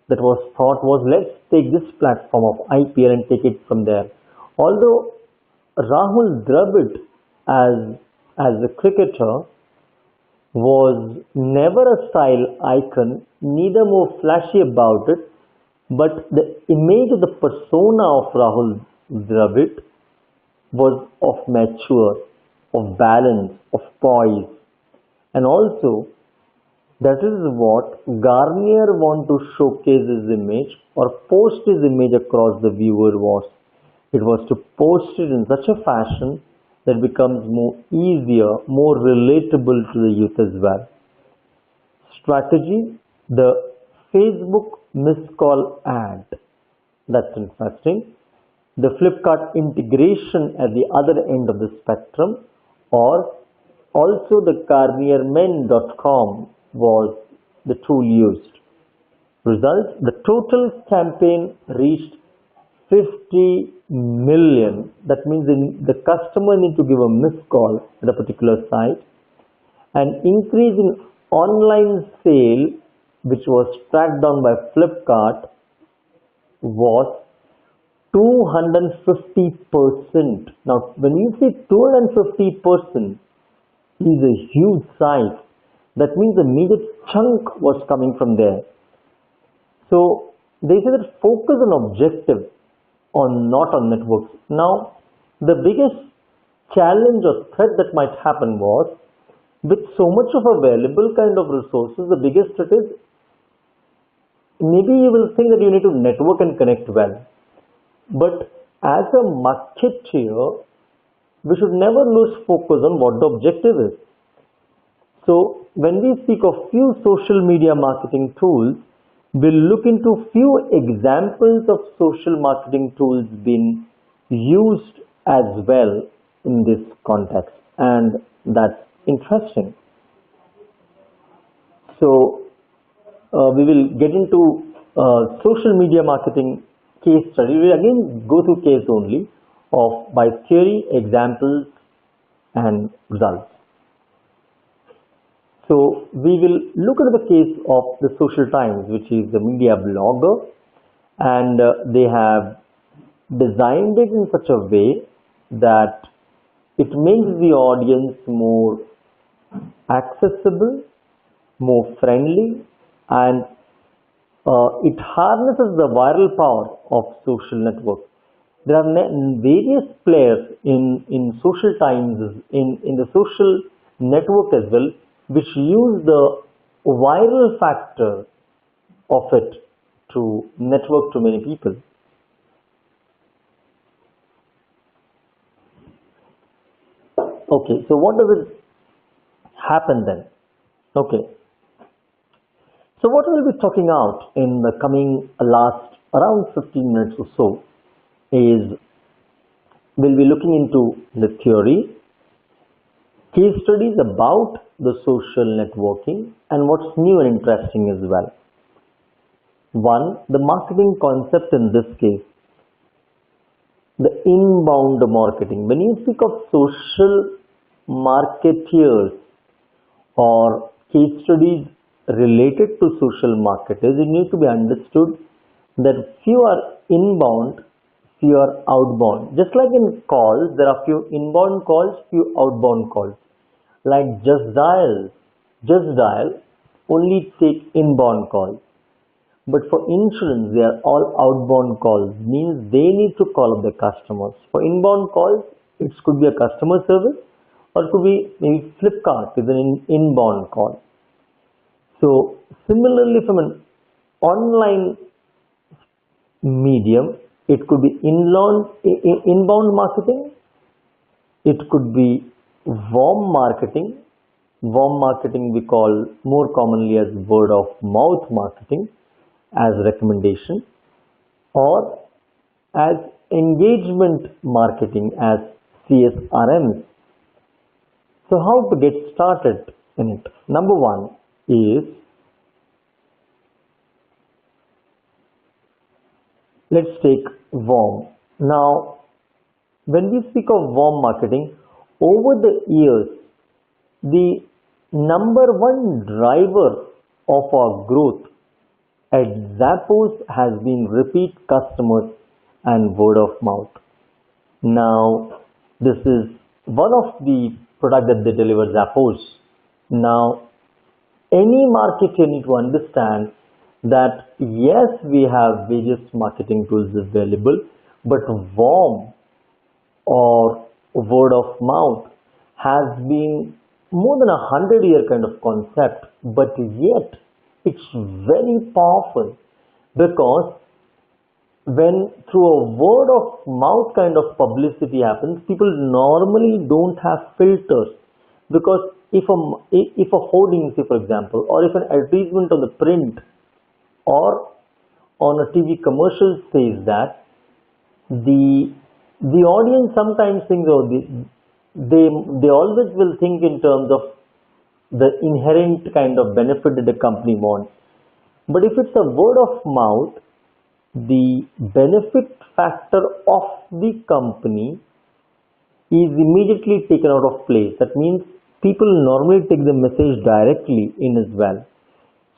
that was thought was, let's take this platform of IPL and take it from there. Although Rahul Dravid as a cricketer was never a style icon, neither more flashy about it, but the image of the persona of Rahul Dravid was of mature, of balance, of poise. And also, that is what Garnier want to showcase his image or post his image across the viewer was. It was to post it in such a fashion that becomes more easier, more relatable to the youth as well. Strategy, the Facebook missed call ad. That's interesting. The Flipkart integration at the other end of the spectrum, or also the GarnierMen.com was the tool used. Results, the total campaign reached 50 million. That means the customer need to give a missed call at a particular site. An increase in online sale, which was tracked down by Flipkart, was 250%. Now, when you say 250% is a huge size, that means a major chunk was coming from there. So, they say that focus on objective not on networks. Now, the biggest challenge or threat that might happen was, with so much of available kind of resources, the biggest threat is, maybe you will think that you need to network and connect well. But as a marketeer, we should never lose focus on what the objective is. So when we speak of few social media marketing tools, we'll look into few examples of social marketing tools being used as well in this context, and that's interesting. So we will get into social media marketing case study. We will again go through case only of by theory, examples, and results. So we will look at the case of the Social Times, which is the media blogger, and they have designed it in such a way that it makes the audience more accessible, more friendly, and it harnesses the viral power of social networks. There are various players in Social Times, in the social network as well, which use the viral factor of it to network to many people. Okay, so what does it happen then? Okay, so what we'll be talking out in the coming last around 15 minutes or so is, we'll be looking into the theory, case studies about the social networking, and what's new and interesting as well. One, the marketing concept in this case, the inbound marketing. When you speak of social marketeers or case studies related to social marketers, it needs to be understood that few are inbound, few are outbound. Just like in calls, there are few inbound calls, few outbound calls. Like just dial only take inbound calls. But for insurance, they are all outbound calls, means they need to call up the customers. For inbound calls, it could be a customer service, or it could be maybe Flipkart is an inbound call. So similarly, from an online medium, it could be inbound marketing, it could be warm marketing. Warm marketing we call more commonly as word of mouth marketing as recommendation, or as engagement marketing as CSRM. So how to get started in it? Number one is, let's take warm. Now, when we speak of warm marketing, over the years, the number one driver of our growth at Zappos has been repeat customers and word of mouth. Now, this is one of the products that they deliver, Zappos. Now, any marketer need to understand that yes, we have various marketing tools available, but warm or word of mouth has been more than 100-year kind of concept, but yet it's very powerful, because when through a word of mouth kind of publicity happens, people normally don't have filters, because if a hoarding, say for example, or if an advertisement on the print or on a TV commercial says that, the audience sometimes thinks, oh, they always will think in terms of the inherent kind of benefit that the company wants. But if it's a word of mouth, the benefit factor of the company is immediately taken out of place. That means people normally take the message directly in as well.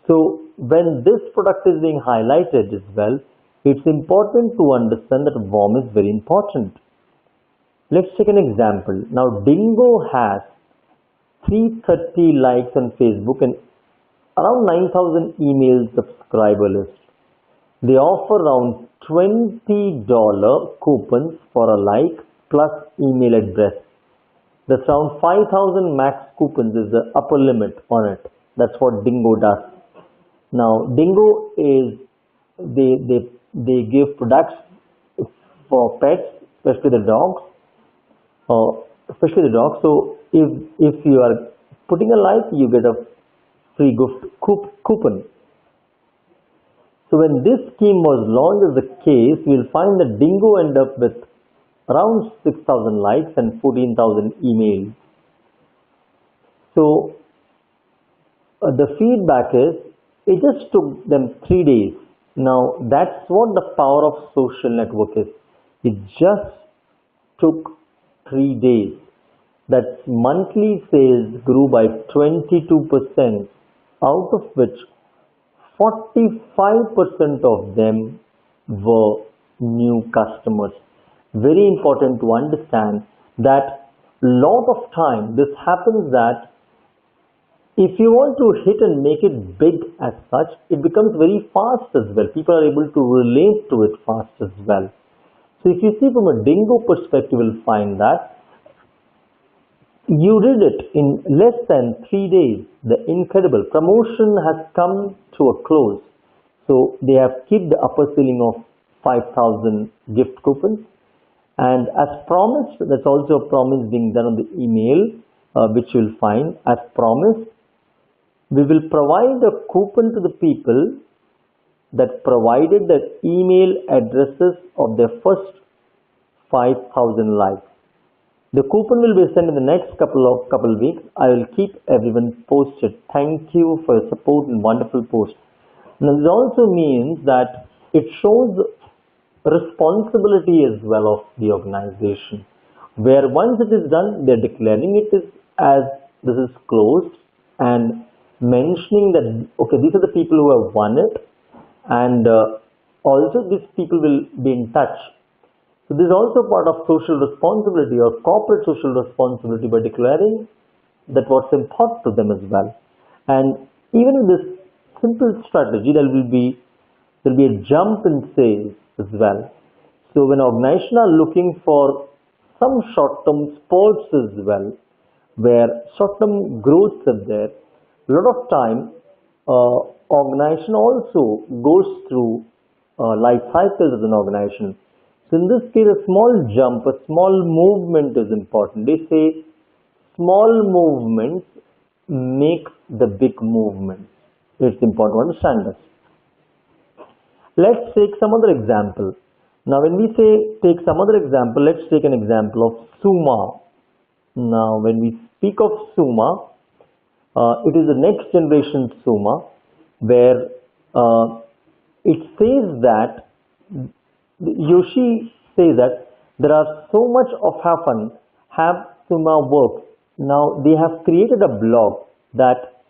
So when this product is being highlighted as well, it's important to understand that warm is very important. Let's take an example. Now Dingo has 330 likes on Facebook and around 9,000 email subscriber list. They offer around $20 coupons for a like plus email address. That's around 5,000 max coupons is the upper limit on it. That's what Dingo does. Now Dingo is they give products for pets, especially the dogs. So if you are putting a like, you get a free gift coupon. So when this scheme was launched as a case, we'll find that Dingo end up with around 6,000 likes and 14,000 emails. So the feedback is, it just took them 3 days. Now that's what the power of social network is. It just took 3 days. That monthly sales grew by 22%, out of which 45% of them were new customers. Very important to understand that lot of time this happens that if you want to hit and make it big as such, it becomes very fast as well. People are able to relate to it fast as well. So if you see from a Dingo perspective, you'll find that you did it in less than 3 days. The incredible promotion has come to a close. So they have kept the upper ceiling of 5,000 gift coupons. And as promised, that's also a promise being done on the email, which you'll find. As promised, we will provide a coupon to the people that provided the email addresses of their first 5,000 likes. The coupon will be sent in the next couple weeks. I will keep everyone posted. Thank you for your support and wonderful post. Now this also means that it shows responsibility as well of the organization, where once it is done, they are declaring it as this is closed and mentioning that okay, these are the people who have won it, and also these people will be in touch. So this is also part of social responsibility or corporate social responsibility by declaring that what's important to them as well. And even in this simple strategy, there will be a jump in sales as well. So when organizations are looking for some short-term sports as well, where short-term growths are there, a lot of time organization also goes through life cycles as an organization. So in this case, a small jump, a small movement is important. They say small movements make the big movements. It's important to understand this. Let's take some other example. Now when we say take some other example, let's take an example of Suma. Now when we speak of Suma, it is the next generation Suma, where it says that Yoshi says that there are so much of have Suma works. Now they have created a blog that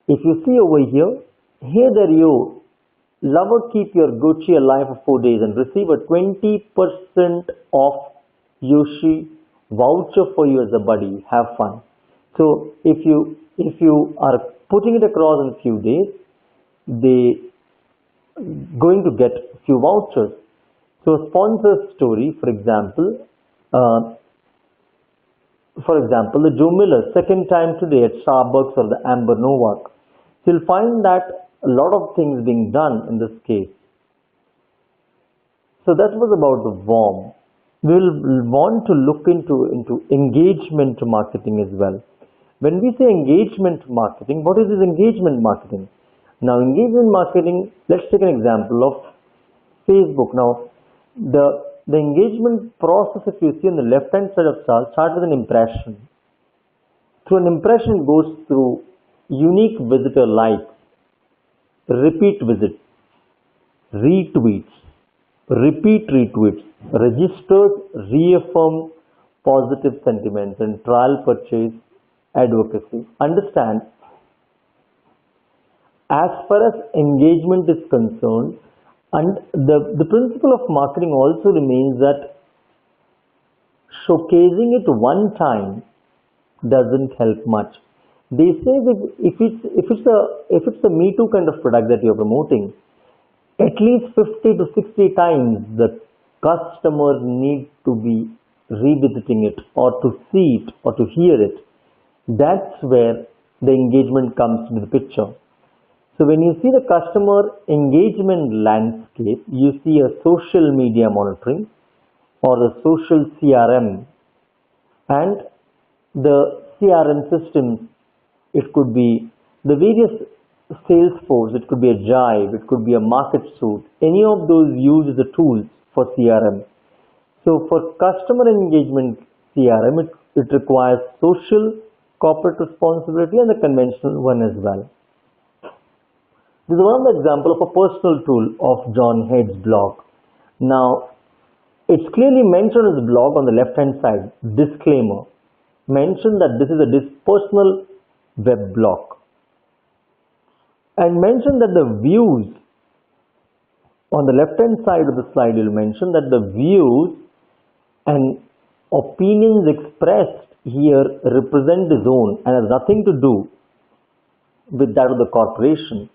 if you see over here, there you lover keep your Gucci alive for 4 days and receive a 20% off Yoshi voucher for you as a buddy. Have fun. So if you are putting it across in a few days, they going to get few vouchers. So a sponsor story, for example, the Joe Miller second time today at Starbucks or the Amber Novak. So you'll find that a lot of things being done in this case. So that was about the warm. We will want to look into engagement marketing as well. When we say engagement marketing, what is this engagement marketing? Now engagement marketing, let's take an example of Facebook. Now the engagement process, if you see on the left hand side of chart, starts with an impression. Through an impression goes through unique visitor likes. repeat visits, retweets, repeat retweets, registers reaffirm positive sentiments and trial purchase advocacy. Understand, as far as engagement is concerned, and the principle of marketing also remains that showcasing it one time doesn't help much. They say that if it's a Me Too kind of product that you're promoting, at least 50 to 60 times the customer need to be revisiting it or to see it or to hear it. That's where the engagement comes into the picture. So when you see the customer engagement landscape, you see a social media monitoring or the social CRM, and the CRM systems. It could be the various Salesforce, it could be a Jive, it could be a MarketSuite. Any of those use the tools for CRM. So for customer engagement CRM, it requires social, corporate responsibility, and the conventional one as well. This is one example of a personal tool of John Head's blog. Now, it's clearly mentioned in his blog on the left-hand side, disclaimer, mentioned that this is a personal web blog, and mentioned that the views on the left-hand side of the slide, you'll mention that the views and opinions expressed here represent his own and has nothing to do with that of the corporation.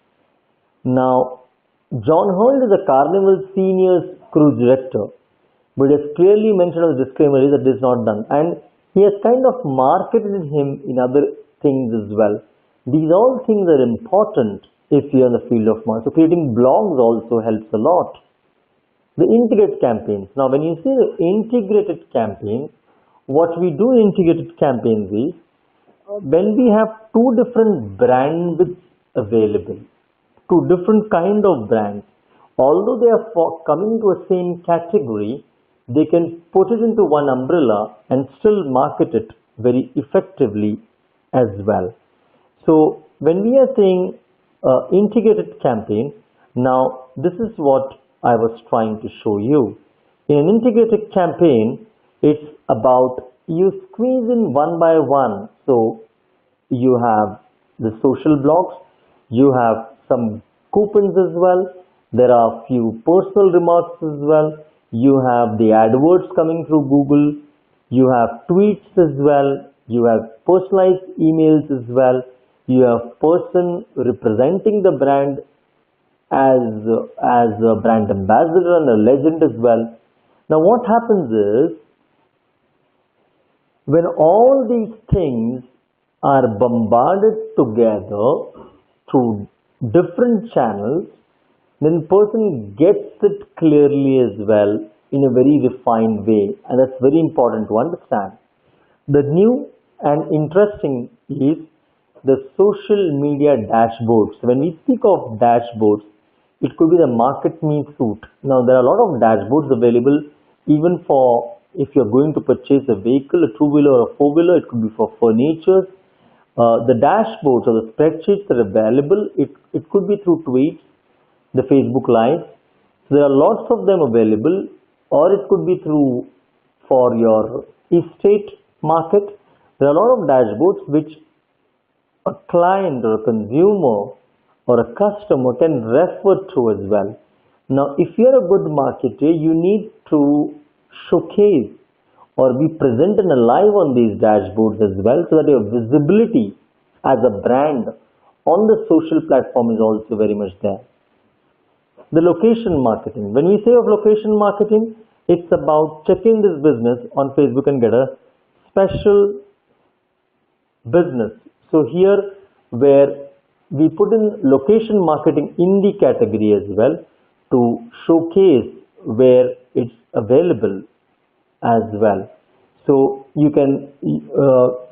Now, John Holt is a Carnival Senior Cruise Director, but has clearly mentioned as a disclaimer that this is not done, and he has kind of marketed him in other things as well. These all things are important if you're in the field of marketing. So creating blogs also helps a lot. The integrated campaigns. Now, when you see the integrated campaign, what we do in integrated campaigns is when we have two different brands available, two different kind of brands, although they are coming to a same category, they can put it into one umbrella and still market it very effectively as well. So when we are saying integrated campaign, now this is what I was trying to show you. In an integrated campaign, it's about you squeeze in one by one. So you have the social blogs, you have some coupons as well, there are few personal remarks as well, you have the AdWords coming through Google, you have tweets as well, you have personalized emails as well, you have person representing the brand as a brand ambassador and a legend as well. Now what happens is, when all these things are bombarded together through different channels, then person gets it clearly as well in a very refined way, and that's very important to understand. The new and interesting is the social media dashboards. When we speak of dashboards, it could be the MarketMe suite. Now there are a lot of dashboards available even for if you're going to purchase a vehicle, a two-wheeler or a four-wheeler. It could be for furniture. The dashboards or the spreadsheets are available. It could be through tweets, the Facebook Live. So there are lots of them available, or it could be through for your estate market. There are a lot of dashboards which a client or a consumer or a customer can refer to as well. Now, if you are a good marketer, you need to showcase or be present and alive on these dashboards as well, so that your visibility as a brand on the social platform is also very much there. The location marketing. When we say of location marketing, it's about checking this business on Facebook and get a special business. So here where we put in location marketing in the category as well to showcase where it's available as well. So you can,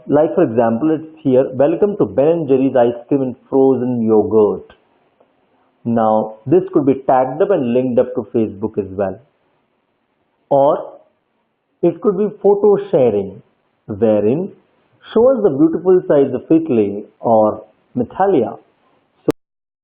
like for example, it's here, welcome to Ben & Jerry's ice cream and frozen yogurt. Now this could be tagged up and linked up to Facebook as well. Or it could be photo sharing, wherein show us the beautiful size of Italy or Natalia.